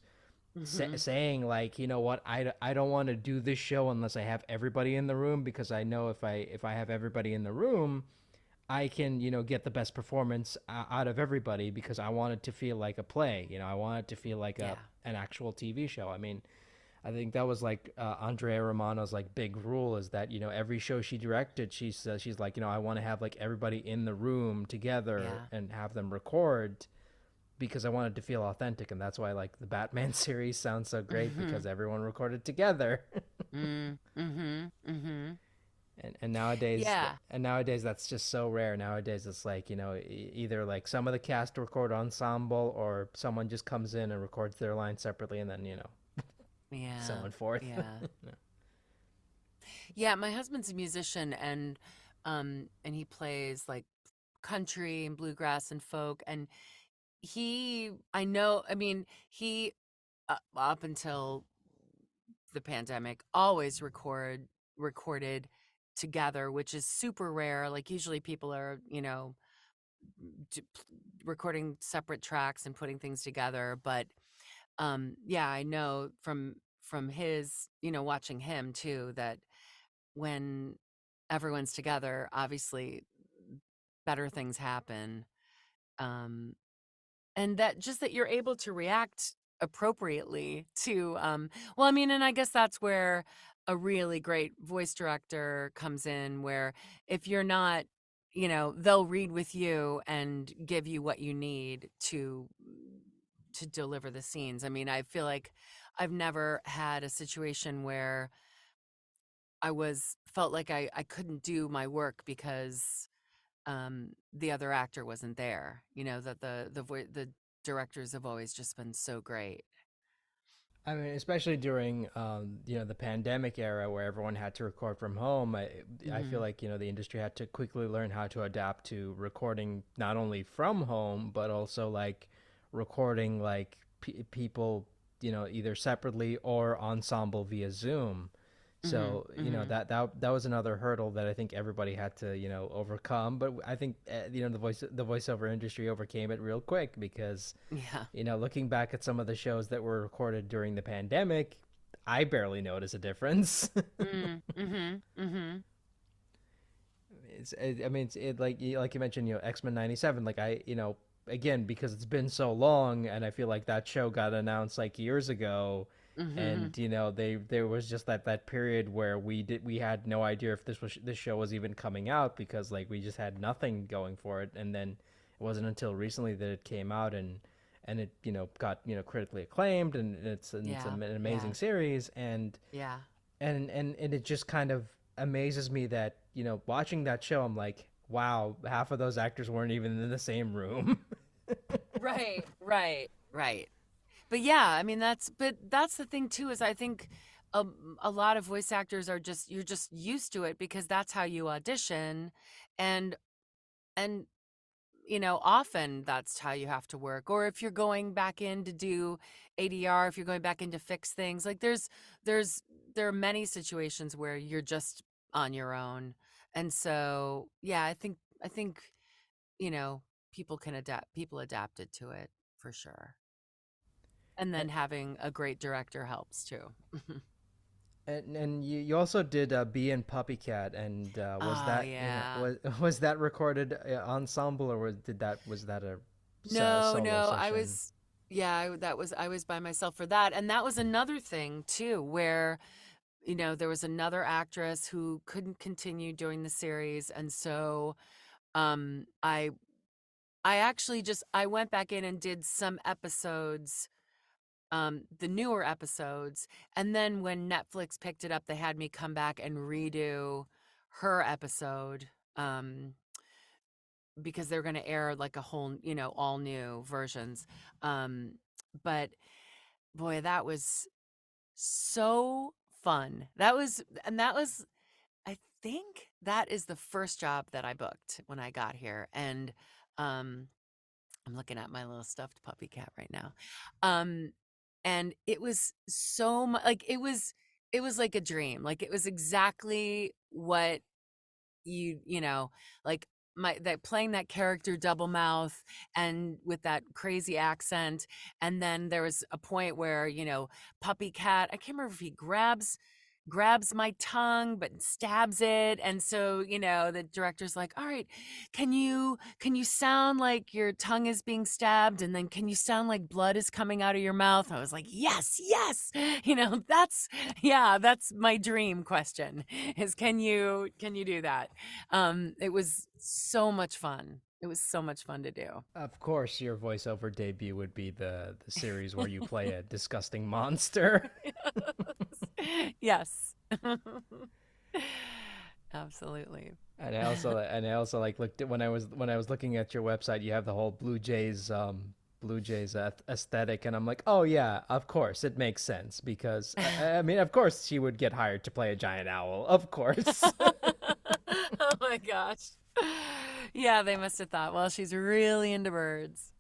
S2: Hmm.
S1: saying like, what, I don't want to do this show unless I have everybody in the room because I know if I have everybody in the room, I can, get the best performance out of everybody because I want it to feel like a play. I want it to feel like a
S2: Yeah.
S1: an actual TV show. I mean, I think that was like Andrea Romano's like big rule is that every show she directed, she says she's like I want to have like everybody in the room together
S2: Yeah.
S1: and have them record because I wanted to feel authentic, and that's why like the Batman series sounds so great
S2: Hmm.
S1: because everyone recorded together.
S2: Mm. Hmm. Hmm.
S1: And nowadays
S2: Yeah.
S1: that's just so rare. Nowadays it's like either like some of the cast record ensemble or someone just comes in and records their line separately and then so
S2: Yeah.
S1: on forth.
S2: Yeah. Yeah, my husband's a musician, and he plays like country and bluegrass and folk, and I know, I mean, he up until the pandemic always recorded together, which is super rare. Like usually people are, d- p- recording separate tracks and putting things together, but yeah, I know from his, watching him too, that when everyone's together, obviously better things happen. Um, and that just that you're able to react appropriately to, well, I mean, and I guess that's where a really great voice director comes in, where if you're not, they'll read with you and give you what you need to deliver the scenes. I mean, I feel like I've never had a situation where I was felt like I couldn't do my work because the other actor wasn't there. That the directors have always just been so great.
S1: I mean, especially during the pandemic era where everyone had to record from home, I feel
S2: Hmm.
S1: like the industry had to quickly learn how to adapt to recording not only from home but also like recording like people either separately or ensemble via Zoom.
S2: Hmm.
S1: So
S2: Hmm.
S1: that was another hurdle that I think everybody had to overcome. But I think the voiceover industry overcame it real quick because
S2: Yeah.
S1: looking back at some of the shows that were recorded during the pandemic, I barely notice a difference.
S2: Mm. Hmm. Hmm.
S1: I mean, like you mentioned, X-Men '97. Like again, because it's been so long, and I feel like that show got announced like years ago,
S2: Hmm.
S1: and there was just that period where we had no idea if this show was even coming out because like we just had nothing going for it, and then it wasn't until recently that it came out and it got critically acclaimed and it's
S2: Yeah.
S1: an
S2: Yeah.
S1: amazing series
S2: Yeah.
S1: and it just kind of amazes me that watching that show I'm like wow half of those actors weren't even in the same room.
S2: Right. Right. Right. But yeah, I mean that's the thing too, is I think a lot of voice actors are just you're just used to it because that's how you audition, and and often that's how you have to work. Or if you're going back in to do ADR, if you're going back in to fix things, like there's there are many situations where you're just on your own. And so, yeah, I think, you know, people adapted to it for sure. And then having a great director helps too.
S1: And you also did Bee and Puppycat, and was
S2: Oh,
S1: that
S2: yeah.
S1: was was that recorded ensemble or was that a
S2: No,
S1: solo
S2: no, I
S1: session.
S2: was, yeah, I was by myself for that. And that was another thing too, where, there was another actress who couldn't continue doing the series. And so, I actually just I went back in and did some episodes, the newer episodes, and then when Netflix picked it up, they had me come back and redo her episode, because they're going to air like a whole, all new versions. Um, but boy, that was so fun. That was, I think that is the first job that I booked when I got here. And, um, I'm looking at my little stuffed puppy cat right now. Um, and it was so much like it was like a dream. Like it was exactly what you know, like my that playing that character Doublemouth and with that crazy accent. And then there was a point where, Puppy Cat, I can't remember if he grabs my tongue but stabs it. And so, the director's like, all right, can you sound like your tongue is being stabbed, and then can you sound like blood is coming out of your mouth? I was like, yes, yes. That's, yeah, that's my dream question, is can you do that? It was so much fun. It was so much fun to do.
S1: Of course, your voiceover debut would be the series where you play a disgusting monster.
S2: Yes. Absolutely.
S1: And I also like looked at when I was looking at your website, you have the whole Blue Jays aesthetic, and I'm like, oh yeah, of course it makes sense because I mean, of course she would get hired to play a giant owl, of course.
S2: Oh my gosh. Yeah, they must have thought, well, she's really into birds.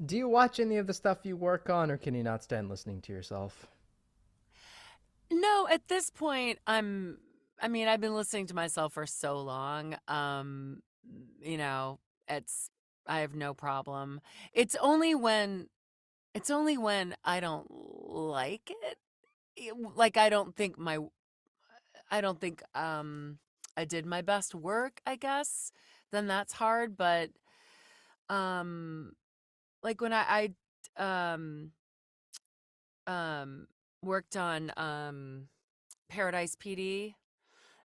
S1: Do you watch any of the stuff you work on, or can you not stand listening to yourself?
S2: No, at this point, I mean, I've been listening to myself for so long. You know, it's I have no problem. It's only when I don't like it. Like I don't think I did my best work, I guess. Then that's hard, but um like when I um worked on Paradise PD,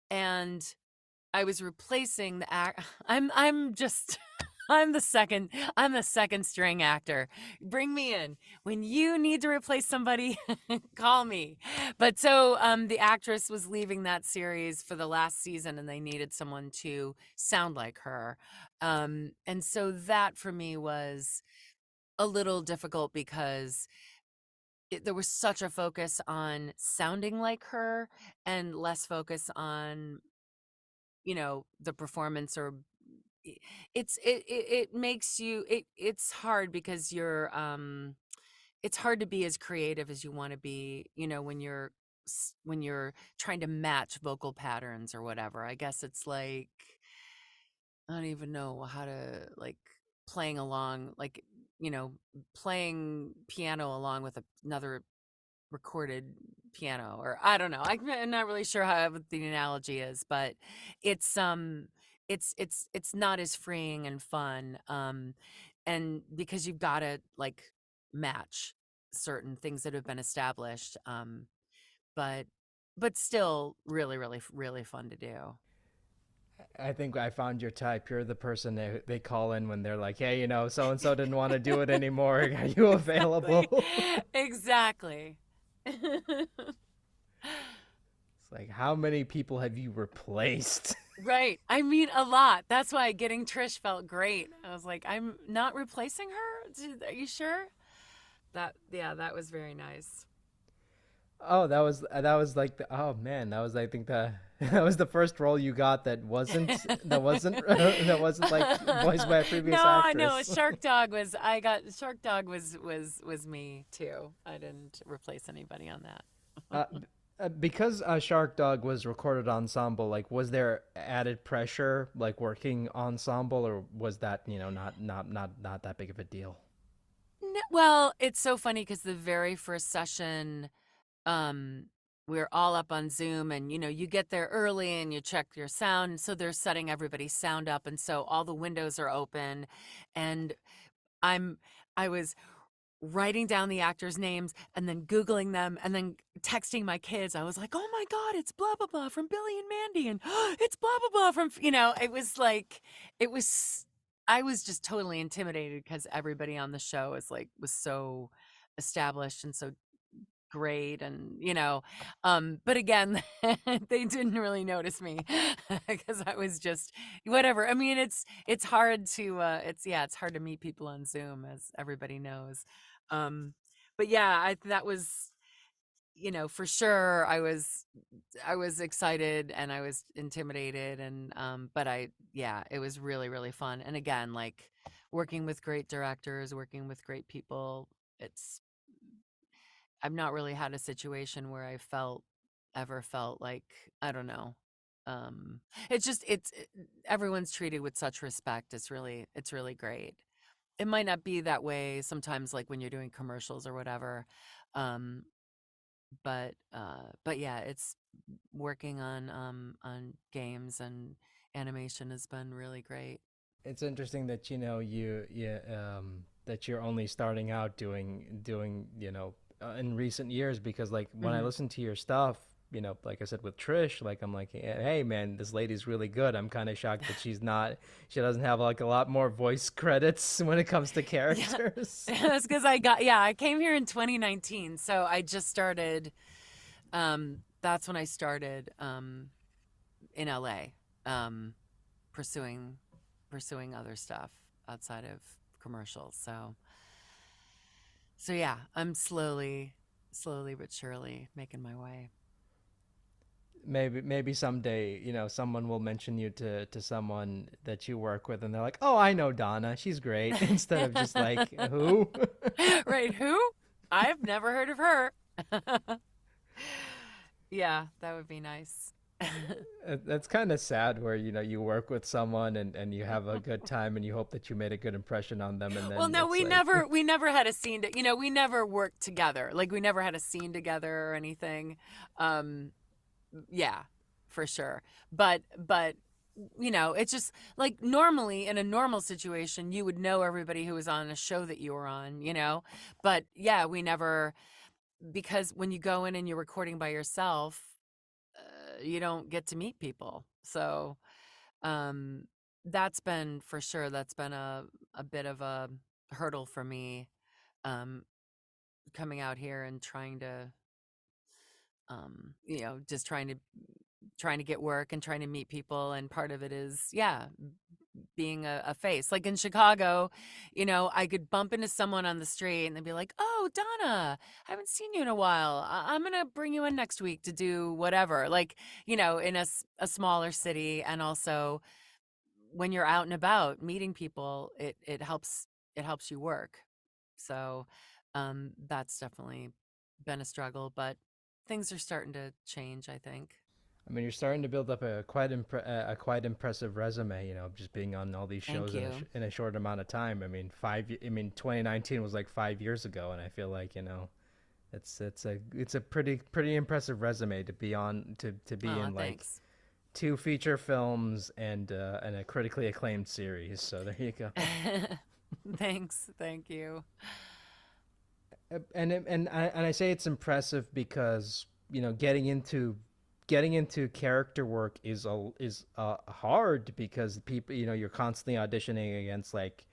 S2: and I was replacing the act. I'm just I'm the second string actor. Bring me in when you need to replace somebody. Call me. But so the actress was leaving that series for the last season, and they needed someone to sound like her. And so that for me was a little difficult because there was such a focus on sounding like her and less focus on, the performance. Or it makes you it's hard because it's hard to be as creative as you want to be, when when you're trying to match vocal patterns or whatever. I guess it's like, I don't even know how to, like, playing along, like, playing piano along with another recorded piano, or I don't know. I'm not really sure how what the analogy is, but it's it's not as freeing and fun. And because you've got to, like, match certain things that have been established. But still really, really, really fun to do.
S1: I think I found your type. You're the person they call in when they're like, hey, so and so didn't want to do it anymore. Are you
S2: Exactly.
S1: available?
S2: Exactly.
S1: It's like, how many people have you replaced?
S2: Right. I mean, a lot. That's why getting Trish felt great. I was like, I'm not replacing her. Are you sure? Yeah, that was very nice.
S1: Oh, that was like oh man, that was I think the that was the first role you got that wasn't like voiced by a previous
S2: No, I know.
S1: actress.
S2: Shark Dog was me too. I didn't replace anybody on that.
S1: uh, because Sharkdog was recorded ensemble, like was there added pressure like working ensemble, or was that not that big of a deal?
S2: Well, it's so funny because the very first session, we're all up on Zoom, and you get there early and you check your sound. So they're setting everybody's sound up, and so all the windows are open, and I'm I was writing down the actors' names and then Googling them and then texting my kids. I was like, oh my God, it's blah, blah, blah from Billy and Mandy. And it's blah, blah, blah from, it was like, it was, I was just totally intimidated because everybody on the show was so established and so great. And, but again, they didn't really notice me because I was just whatever. I mean, it's hard to, it's hard to meet people on Zoom, as everybody knows. Um, but yeah, that was, for sure I was excited and I was intimidated, and but it was really, really fun. And again, like working with great directors, working with great people, it's I've not really had a situation where I ever felt like, I don't know. Um, it's just, everyone's treated with such respect. It's really great. It might not be that way sometimes, like when you're doing commercials or whatever. Um, but yeah, it's working on games and animation has been really great.
S1: It's interesting that that you're only starting out doing in recent years, because like when I
S2: Hmm.
S1: listen to your stuff, like I said with Trish, like I'm like, hey man, this lady's really good. I'm kind of shocked that she doesn't have like a lot more voice credits when it comes to
S2: Yeah,
S1: characters.
S2: that's because I came here in 2019, so I just started. That's when I started in LA, um, pursuing other stuff outside of commercials. So yeah, I'm slowly but surely making my way.
S1: Maybe someday, someone will mention you to someone that you work with, and they're like, "Oh, I know Donna. She's great." Instead of just like, "Who?"
S2: Right? Who? I've never heard of her. Yeah, that would be nice.
S1: That's kind of sad where you work with someone, and you have a good time and you hope that you made a good impression on them, and
S2: Well,
S1: then
S2: no,
S1: it's
S2: we
S1: like
S2: never we never had a scene we never worked together. Like we never had a scene together or anything. Um yeah, for sure. But it's just like normally in a normal situation you would know everybody who was on a show that you were on. But yeah, we never, because when you go in and you're recording by yourself, you don't get to meet people. So, um that's been a bit of a hurdle for me, um coming out here and trying to, just trying to get work and trying to meet people. And part of it is, yeah, being a face. Like in Chicago, I could bump into someone on the street and they'd be like, oh, Donna, I haven't seen you in a while. I'm going to bring you in next week to do whatever. Like, in a smaller city. And also when you're out and about meeting people, it helps you work. So, that's definitely been a struggle, but things are starting to change, I think.
S1: I mean, you're starting to build up a quite impressive resume, just being on all these
S2: Thank
S1: shows
S2: you.
S1: in a short amount of time. I mean, 2019 was like 5 years ago, and I feel like it's a pretty impressive resume to be on, to be
S2: Oh,
S1: in like
S2: thanks.
S1: two feature films and a critically acclaimed series. So there you go.
S2: Thanks. Thank you.
S1: And I say it's impressive because getting into character work is hard, because people, you're constantly auditioning against like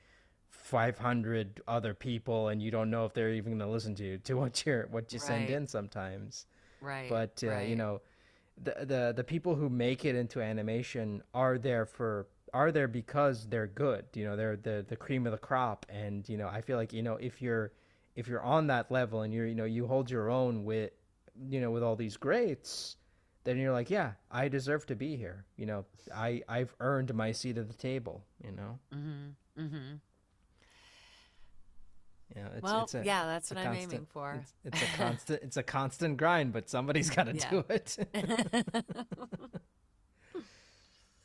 S1: 500 other people, and you don't know if they're even going to listen to what you send
S2: Right.
S1: in sometimes.
S2: Right.
S1: But
S2: Right.
S1: the people who make it into animation are there because they're good. They're the cream of the crop. And I feel like, if you're on that level, and you hold your own with all these greats, then you're like, yeah, I deserve to be here. I've earned my seat at the table.
S2: Mhm. Mhm.
S1: It's
S2: Well,
S1: it's a
S2: yeah, that's
S1: it's a
S2: what I'm
S1: constant
S2: aiming for.
S1: it's a constant grind, but somebody's got to
S2: Yeah.
S1: do it.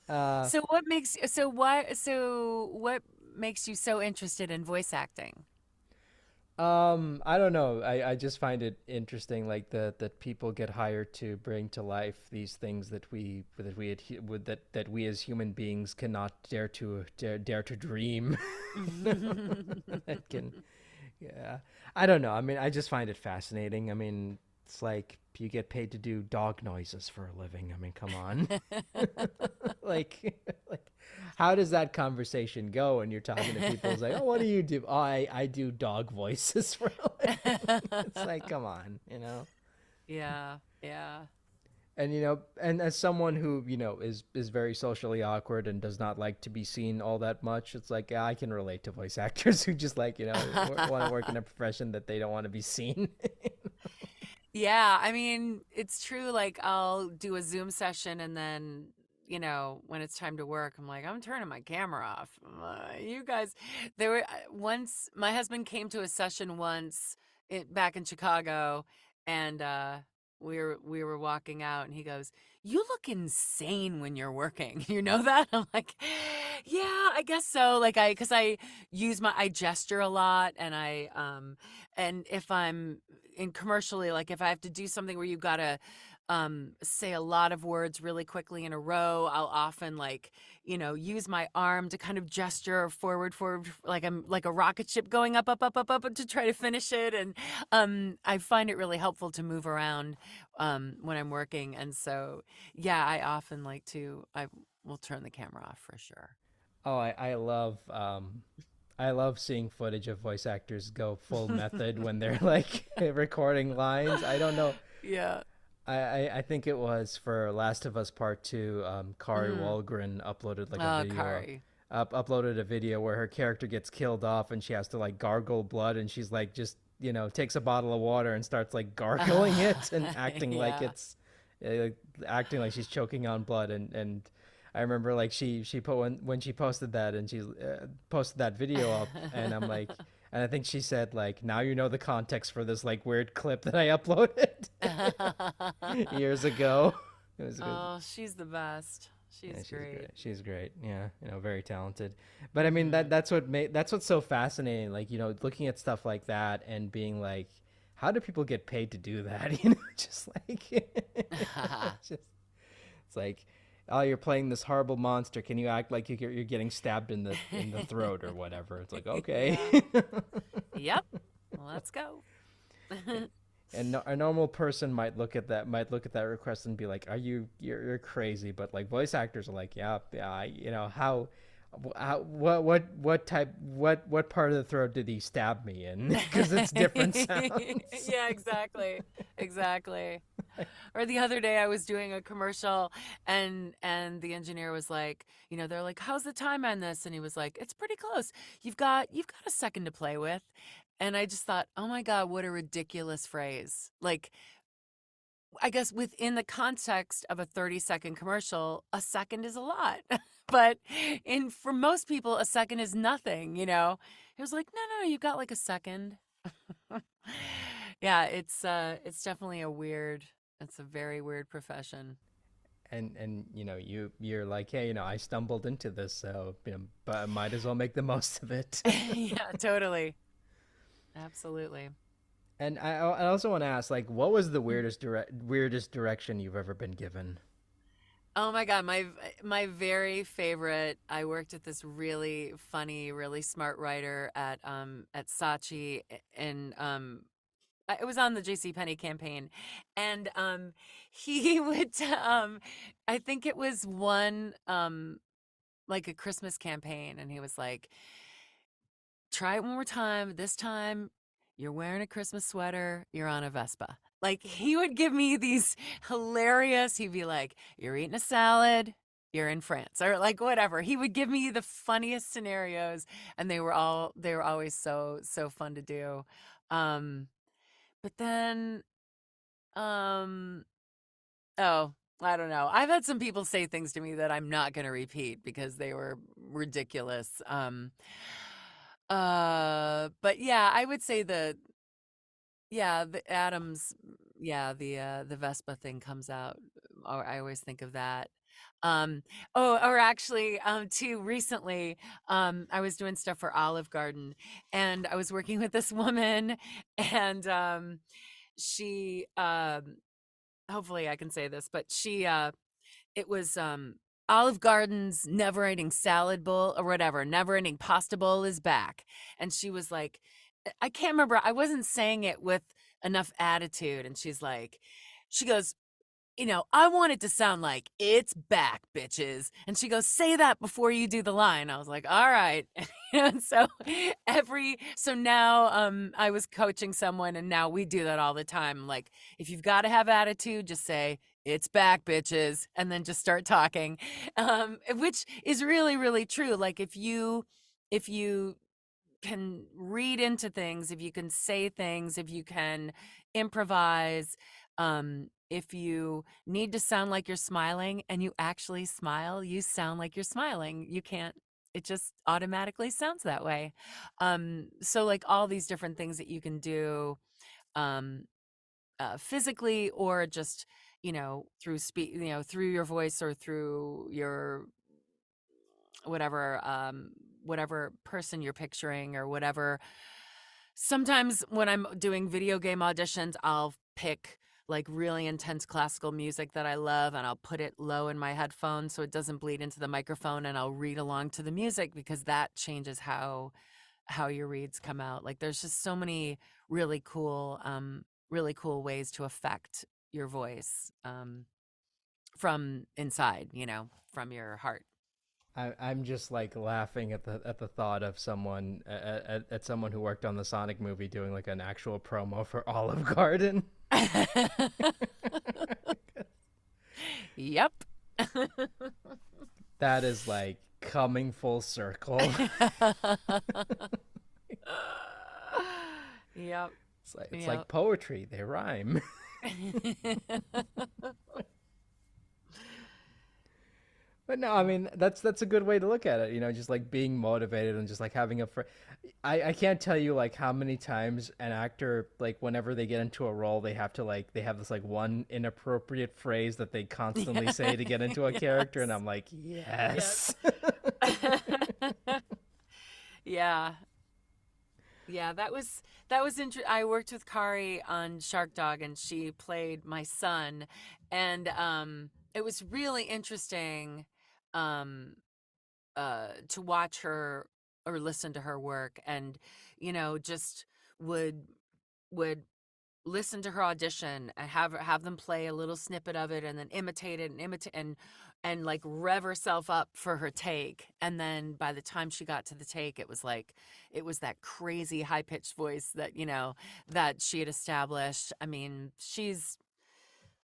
S1: uh
S2: So what makes you so interested in voice acting?
S1: I don't know. I just find it interesting, like that people get hired to bring to life these things that we as human beings cannot dare to dream. You know? That can, yeah. I don't know. I mean, I just find it fascinating. I mean, it's like you get paid to do dog noises for a living. I mean, come on. Like how does that conversation go when you're talking to people? It's like, oh, what do you do? Oh, I do dog voices for a living. It's like, come on, you know.
S2: Yeah, yeah.
S1: And and as someone who is very socially awkward and does not like to be seen all that much, it's like, yeah, I can relate to voice actors who just like want to work in a profession that they don't want to be seen.
S2: Yeah, I mean, it's true. Like, I'll do a Zoom session and then, when it's time to work, I'm like, I'm turning my camera off. You guys, there were once my husband came to a session once back in Chicago, and we were walking out, and he goes, "You look insane when you're working." You know that? I'm like, "Yeah, I guess so." Like because I gesture a lot, and if I'm in commercially, like if I have to do something where you gotta say a lot of words really quickly in a row, I'll often use my arm to kind of gesture forward, like I'm like a rocket ship going up to try to finish it. And I find it really helpful to move around when I'm working. And so yeah, I will turn the camera off for sure.
S1: Oh, I love seeing footage of voice actors go full method when they're like recording lines. I don't know.
S2: Yeah.
S1: I think it was for Last of Us Part Two. Kari
S2: Mm.
S1: Walgren uploaded like a
S2: Oh,
S1: video,
S2: Kari.
S1: uploaded a video where her character gets killed off and she has to like gargle blood, and she's like just takes a bottle of water and starts like gargling it and
S2: Yeah.
S1: uh, acting like she's choking on blood. And I remember like she put when she posted that, and she posted that video up, and I'm like. And I think she said like, now you know the context for this like weird clip that I uploaded years ago. It was good.
S2: Oh, she's the best.
S1: Yeah,
S2: She's
S1: she's
S2: great.
S1: great. She's great. Yeah, very talented. But I mean
S2: Hmm.
S1: that's what's so fascinating. Like looking at stuff like that and being like, how do people get paid to do that? Just like it's just it's like, oh, you're playing this horrible monster. Can you act like you're getting stabbed in the throat or whatever? It's like, okay.
S2: Yeah. Yep. Let's go.
S1: And a normal person might look at that request and be like, "Are you're crazy?" But like voice actors are like, "Yeah, yeah, what part of the throat did he stab me in?" Because it's different sounds.
S2: Yeah, exactly. Exactly. Or the other day I was doing a commercial, and the engineer was like, they're like, "How's the time on this?" And he was like, "It's pretty close. You've got a second to play with." And I just thought, "Oh my God, what a ridiculous phrase." Like, I guess within the context of a 30-second commercial, a second is a lot. But in for most people, a second is nothing. He was like, "No, you've got like a second." Yeah, it's definitely it's a very weird profession.
S1: And you're like, hey, I stumbled into this, so but I might as well make the most of it.
S2: Yeah, totally. Absolutely.
S1: And I also want to ask, like, what was the weirdest direction you've ever been given?
S2: Oh my God, my very favorite. I worked with this really funny, really smart writer at Saatchi, and it was on the J.C. Penney campaign, and he would I think it was one like a Christmas campaign, and he was like, "Try it one more time. This time, you're wearing a Christmas sweater. You're on a Vespa." Like he would give me these hilarious. He'd be like, "You're eating a salad. You're in France," or like whatever. He would give me the funniest scenarios, and they were always so fun to do. Um, but then, um, oh, I don't know. I've had some people say things to me that I'm not going to repeat because they were ridiculous. But yeah, I would say the Adams, yeah, the Vespa thing comes out. I always think of that. Um, oh, or actually, too recently, I was doing stuff for Olive Garden, and I was working with this woman, and she, hopefully I can say this, but it was Olive Garden's never ending salad bowl or whatever, never ending pasta bowl is back. And she was like, I can't remember, I wasn't saying it with enough attitude. And she goes, I want it to sound like it's back, bitches. And she goes, say that before you do the line. I was like, all right. And so so now I was coaching someone and now we do that all the time. Like, if you've got to have attitude, just say, it's back, bitches. And then just start talking, which is really, really true. Like if you can read into things, if you can say things, if you can improvise, if you need to sound like you're smiling and you actually smile, you sound like you're smiling. You can't, it just automatically sounds that way. So like all these different things that you can do, um, physically or just, through your voice or through your whatever whatever person you're picturing or whatever. Sometimes when I'm doing video game auditions, I'll pick like really intense classical music that I love and I'll put it low in my headphones so it doesn't bleed into the microphone, and I'll read along to the music because that changes how your reads come out. Like there's just so many really cool ways to affect your voice from inside, from your heart.
S1: I'm just like laughing at the thought of someone at someone who worked on the Sonic movie doing like an actual promo for Olive Garden.
S2: Yep.
S1: That is like coming full circle.
S2: Yep.
S1: It's like poetry. They rhyme. But no, I mean that's a good way to look at it. Just like being motivated and just like having a. I can't tell you like how many times an actor like whenever they get into a role they have this like one inappropriate phrase that they constantly say to get into a character, and I'm like yes.
S2: Yeah. Yeah, that was interesting. I worked with Kari on Sharkdog, and she played my son, and it was really interesting um to watch her or listen to her work, and just would would listen to her audition and have them play a little snippet of it and then imitate it and imitate and like rev herself up for her take, and then by the time she got to the take it was that crazy high pitched voice that she had established. I mean, she's,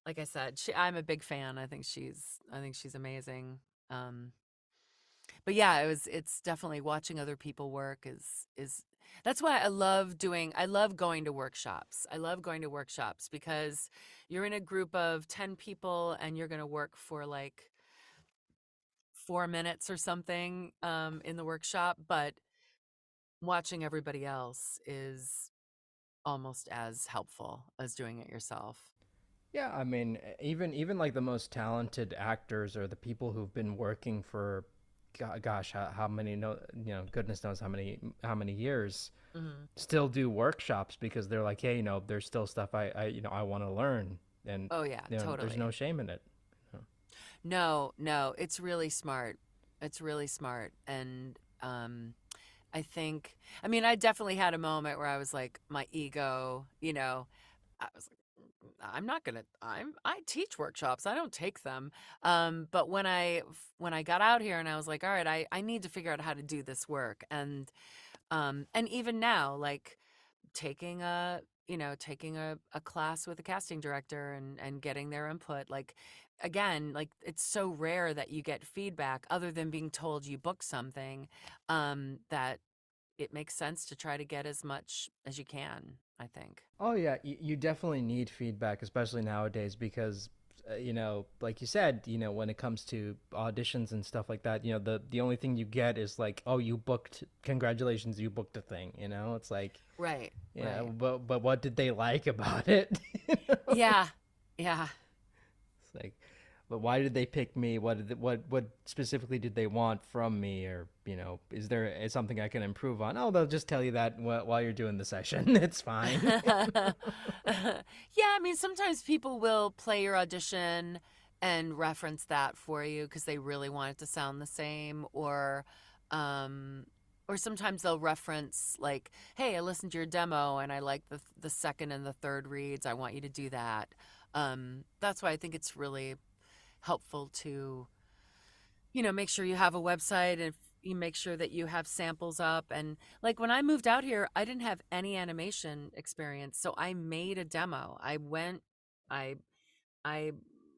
S2: like I said, I'm a big fan. I think she's amazing. um but yeah, it's definitely watching other people work is that's why I love going to workshops. I love going to workshops because you're in a group of 10 people and you're going to work for like 4 minutes or something in the workshop, but watching everybody else is almost as helpful as doing it yourself.
S1: Yeah, I mean, even like the most talented actors or the people who've been working for, gosh, how many goodness knows how many years,
S2: Hmm.
S1: still do workshops because they're like, hey, there's still stuff I want to learn, and
S2: Oh yeah,
S1: there's no
S2: totally.
S1: shame in it.
S2: No, no, it's really smart. It's really smart. And I think, I mean, I definitely had a moment where I was like, my ego, I was like, I'm not gonna, I teach workshops. I don't take them. But when I got out here and I was like, all right, I need to figure out how to do this work. And even now, like taking a class with a casting director and getting their input, like again, like it's so rare that you get feedback other than being told you booked something, that it makes sense to try to get as much as you can, I think.
S1: Oh yeah, you definitely need feedback, especially nowadays, because like you said, when it comes to auditions and stuff like that, the only thing you get is like, oh, you booked, congratulations, you booked a thing. It's like,
S2: Right,
S1: yeah,
S2: right.
S1: but what did they like about it? You know?
S2: Yeah, yeah.
S1: It's like, but why did they pick me? What specifically did they want from me? Or, is there something I can improve on? Oh, they'll just tell you that while you're doing the session. It's fine.
S2: Yeah, I mean, sometimes people will play your audition and reference that for you because they really want it to sound the same, um, or sometimes they'll reference like, "Hey, I listened to your demo and I like the second and the third reads. I want you to do that." That's why I think it's really helpful to, make sure you have a website and you make sure that you have samples up. And like when I moved out here, I didn't have any animation experience. So I made a demo. I I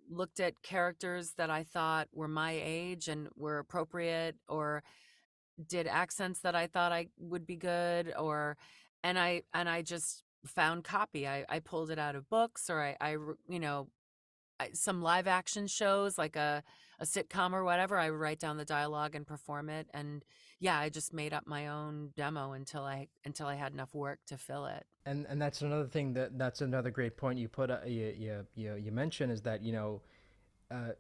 S2: looked at characters that I thought were my age and were appropriate, or did accents that I thought I would be good, and I just found copy. I pulled it out of books, or some live action shows like a sitcom or whatever. I would write down the dialogue and perform it, and yeah, I just made up my own demo until I had enough work to fill it.
S1: And that's another thing that's another great point you put you mentioned is that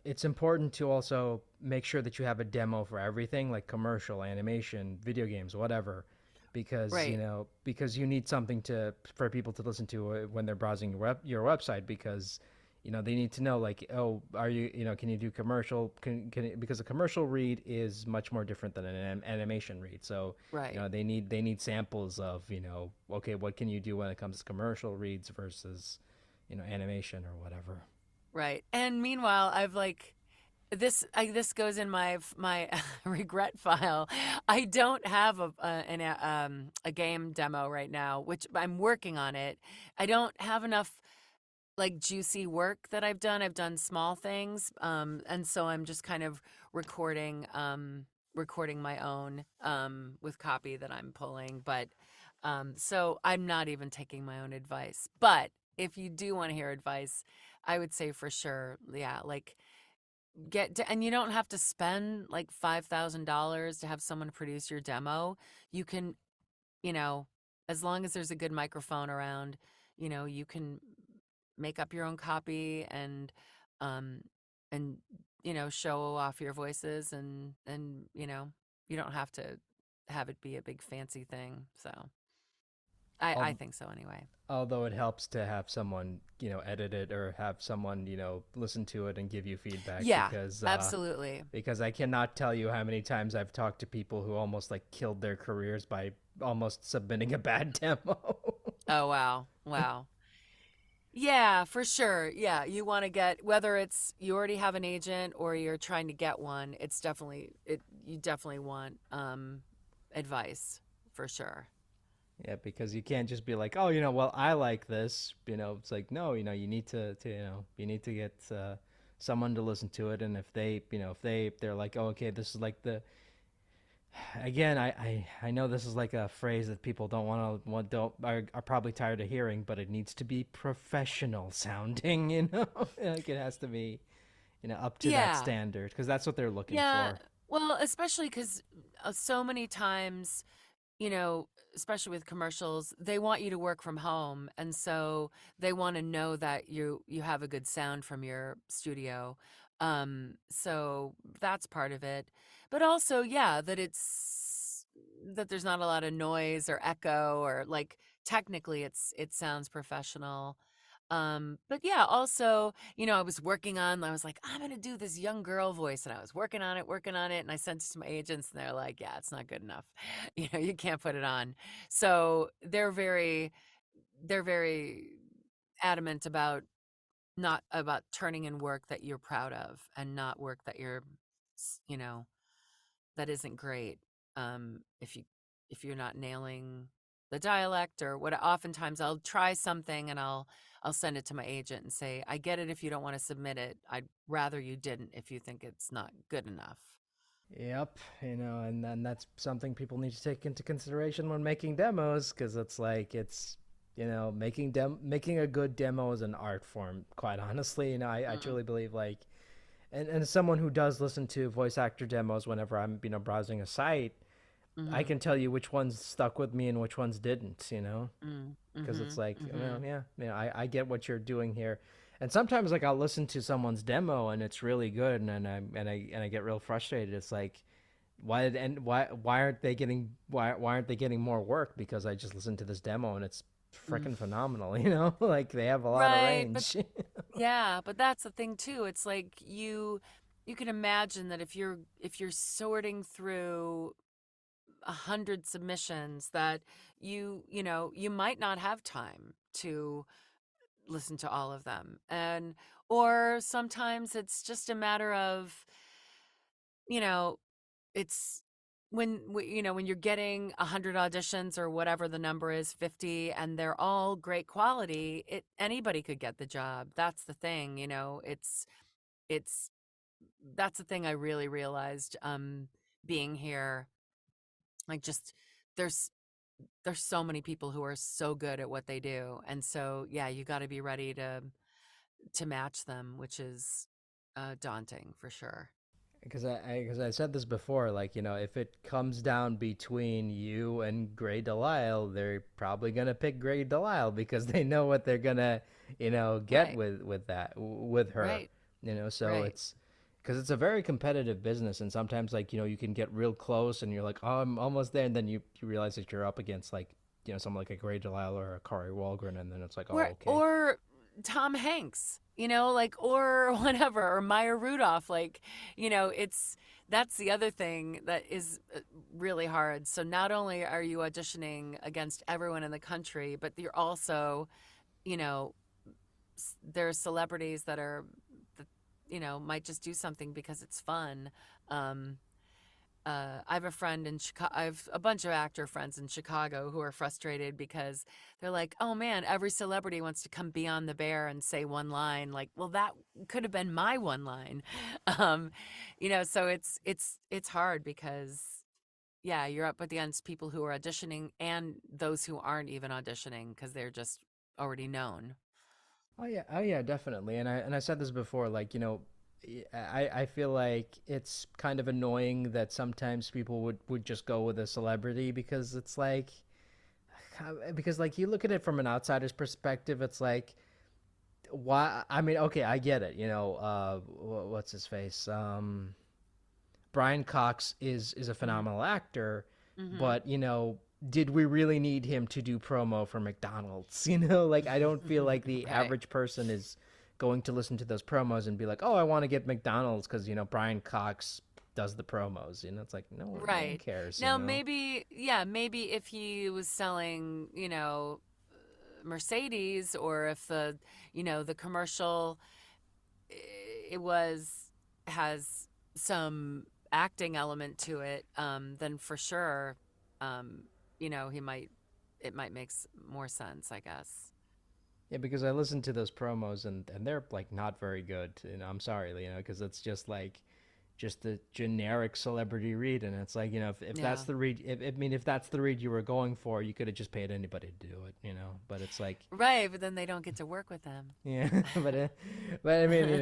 S1: it's important to also make sure that you have a demo for everything, like commercial, animation, video games, whatever, because
S2: Right.
S1: because you need something for people to listen to when they're browsing your website, because they need to know, like, oh, are you can you do commercial, because a commercial read is much more different than an animation read. So
S2: Right.
S1: they need samples of, okay, what can you do when it comes to commercial reads versus animation or whatever.
S2: Right. And meanwhile, I've like this goes in my regret file. I don't have a game demo right now, which I'm working on it. I don't have enough like juicy work that I've done. I've done small things, and so I'm just kind of recording my own with copy that I'm pulling. But so I'm not even taking my own advice. But if you do want to hear advice, I would say for sure, yeah, like and you don't have to spend like $5,000 to have someone produce your demo. You can, you know, as long as there's a good microphone around, you can make up your own copy um and show off your voices, and you don't have to have it be a big fancy thing. So I
S1: Al-
S2: think so anyway.
S1: Although it helps to have someone edit it, or have someone listen to it and give you feedback,
S2: Yeah, absolutely.
S1: because I cannot tell you how many times I've talked to people who almost like killed their careers by almost submitting a bad demo.
S2: Oh, wow. Wow. Yeah, for sure. Yeah, you want to get, whether it's you already have an agent or you're trying to get one, you definitely want advice for sure.
S1: Yeah, because you can't just be like, oh, well, I like this. It's like, no, you need you need to get someone to listen to it, and if they, they're like, oh, okay, this is like the, again, I know this is like a phrase that people don't don't are probably tired of hearing, but it needs to be professional sounding, like it has to be, up to that
S2: Yeah.
S1: standard, because that's what they're looking
S2: Yeah.
S1: for.
S2: Well, especially because so many times, you know, especially with commercials, they want you to work from home, and so they want to know that you have a good sound from your studio. So that's part of it. But also, yeah, that there's not a lot of noise or echo, or like technically it sounds professional. But yeah, also, I was like, I'm gonna do this young girl voice, and I was working on it, and I sent it to my agents, and they're like, yeah, it's not good enough. You can't put it on. So they're very adamant about not about turning in work that you're proud of, and not work that s- you know, that isn't great. If you're not nailing the dialect or what, oftentimes I'll try something and I'll send it to my agent and say, I get it if you don't want to submit it. I'd rather you didn't if you think it's not good enough.
S1: Yep, and then that's something people need to take into consideration when making demos, because it's like making a good demo is an art form. Quite honestly, I
S2: Mm,
S1: truly believe, like, and as someone who does listen to voice actor demos whenever I'm browsing a site, I
S2: mm-hmm,
S1: can tell you which ones stuck with me and which ones didn't.
S2: mm,
S1: Because
S2: mm-hmm,
S1: it's like,
S2: mm-hmm.
S1: well, yeah, I get what you're doing here. And sometimes like I'll listen to someone's demo and it's really good, and I get real frustrated. It's like why aren't they getting more work? Because I just listened to this demo and it's
S2: Mm.
S1: freaking phenomenal, you know? Like they have a lot of
S2: Right, but
S1: range.
S2: yeah, but that's the thing too. It's like you can imagine that if you're sorting through 100 submissions that you might not have time to listen to all of them. And or sometimes it's just a matter of, you know, it's when you're getting 100 auditions or whatever the number is, 50, and they're all great quality, it anybody could get the job. That's the thing, it's that's the thing I really realized being here. Like, just there's there's so many people who are so good at what they do, and so yeah, you got to be ready to match them, which is daunting for sure.
S1: Because I said this before, like, you know, if it comes down between you and Gray Delisle, they're probably gonna pick Gray Delisle because they know what they're gonna, get
S2: Right,
S1: with her,
S2: right,
S1: So
S2: right.
S1: it's because it's a very competitive business, and sometimes like you can get real close, and you're like, oh, I'm almost there, and then you realize that you're up against like someone like a Gray Delisle or a Kari Walgren, and then it's like,
S2: Or
S1: oh, okay.
S2: or Tom Hanks, like, or whatever, or Maya Rudolph, like, it's that's the other thing that is really hard. So not only are you auditioning against everyone in the country, but you're also, you know, there are celebrities that might just do something because it's fun. Um, I have a friend in Chicago. I have a bunch of actor friends in Chicago who are frustrated because they're like, "Oh man, every celebrity wants to come be on the bear and say one line." Like, well, that could have been my one line. Um, so it's hard because yeah, you're up against people who are auditioning and those who aren't even auditioning because they're just already known.
S1: Oh yeah, definitely. And I said this before, like I feel like it's kind of annoying that sometimes people would just go with a celebrity because it's like because like you look at it from an outsider's perspective, it's like why? I mean, okay, I get it. What's his face? Brian Cox is a
S2: Hmm.
S1: phenomenal actor,
S2: Hmm.
S1: but did we really need him to do promo for McDonald's? Like I don't feel like the
S2: Right.
S1: average person is going to listen to those promos and be like, "Oh, I want to get McDonald's because Brian Cox does the promos." It's like no one
S2: Right.
S1: cares.
S2: Now, maybe, yeah, maybe if he was selling, Mercedes, or if the commercial it was has some acting element to it, then for sure, um, he might it might make more sense, I guess.
S1: Yeah, because I listened to those promos and they're like not very good. I'm sorry, because it's just like just the generic celebrity read, and it's like if that's
S2: Yeah.
S1: the read, if that's the read you were going for, you could have just paid anybody to do it, But it's like,
S2: Right, but then they don't get to work with them.
S1: yeah, but I mean,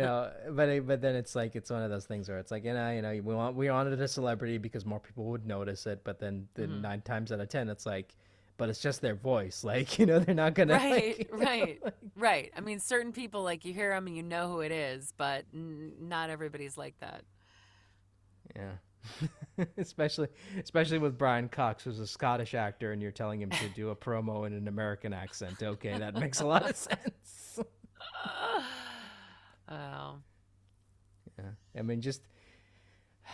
S1: but then it's like it's one of those things where it's like we wanted a celebrity because more people would notice it, but then
S2: Hmm.
S1: 9 times out of 10, it's like, but it's just their voice, like they're not gonna
S2: Right,
S1: like,
S2: right, right. I mean, certain people, like, you hear them and you know who it is, but not everybody's like that.
S1: yeah. especially with Brian Cox, who's a Scottish actor, and you're telling him to do a promo in an American accent. Okay, that makes a lot of sense.
S2: Oh.
S1: Yeah, I mean, just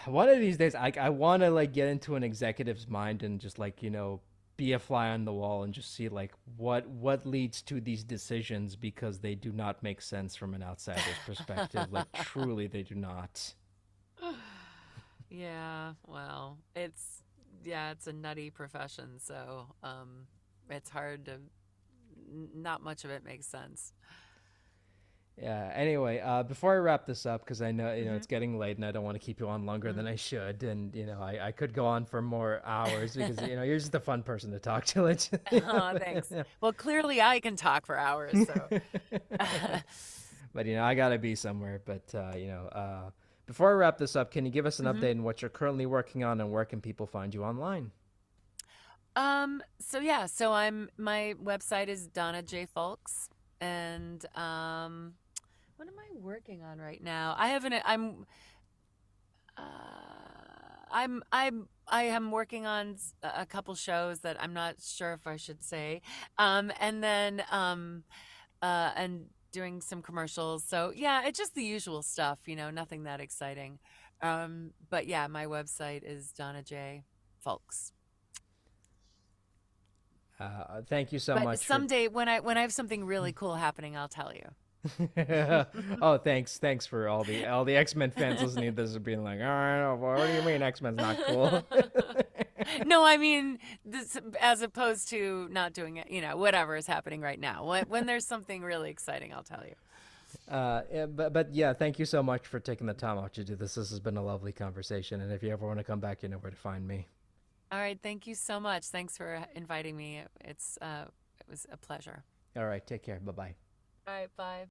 S1: one of these days, I want to like get into an executive's mind and just like be a fly on the wall and just see like what leads to these decisions because they do not make sense from an outsider's perspective. Like truly, they do not.
S2: Yeah, well, it's a nutty profession, so it's hard to not much of it makes sense.
S1: Yeah. Anyway, before I wrap this up, because I know
S2: Hmm.
S1: it's getting late and I don't want to keep you on longer than
S2: Hmm.
S1: I should, and I could go on for more hours because you're just a fun person to talk to.
S2: Oh, thanks. Well, clearly I can talk for hours, so.
S1: But I gotta be somewhere. But before I wrap this up, can you give us an
S2: Hmm.
S1: update on what you're currently working on and where can people find you online?
S2: So yeah, so my website is Donna Jay Fulks, and What am I working on right now? I haven't. Uh, I am working on a couple shows that I'm not sure if I should say, and then and doing some commercials. So yeah, it's just the usual stuff, nothing that exciting. But yeah, my website is Donna Jay Fulks.
S1: Thank you so
S2: But
S1: much for.
S2: someday when I have something really cool happening, I'll tell you.
S1: Oh, thanks for all the X-Men fans listening to this are being like, all right, what do you mean X-Men's not cool?
S2: No, I mean this, as opposed to not doing it. Whatever is happening right now. When there's something really exciting, I'll tell you.
S1: Yeah, but yeah, thank you so much for taking the time out to do this. This has been a lovely conversation, and if you ever want to come back, you know where to find me.
S2: All right, thank you so much. Thanks for inviting me. It was a pleasure.
S1: All right, take care. Bye bye.
S2: All right, bye.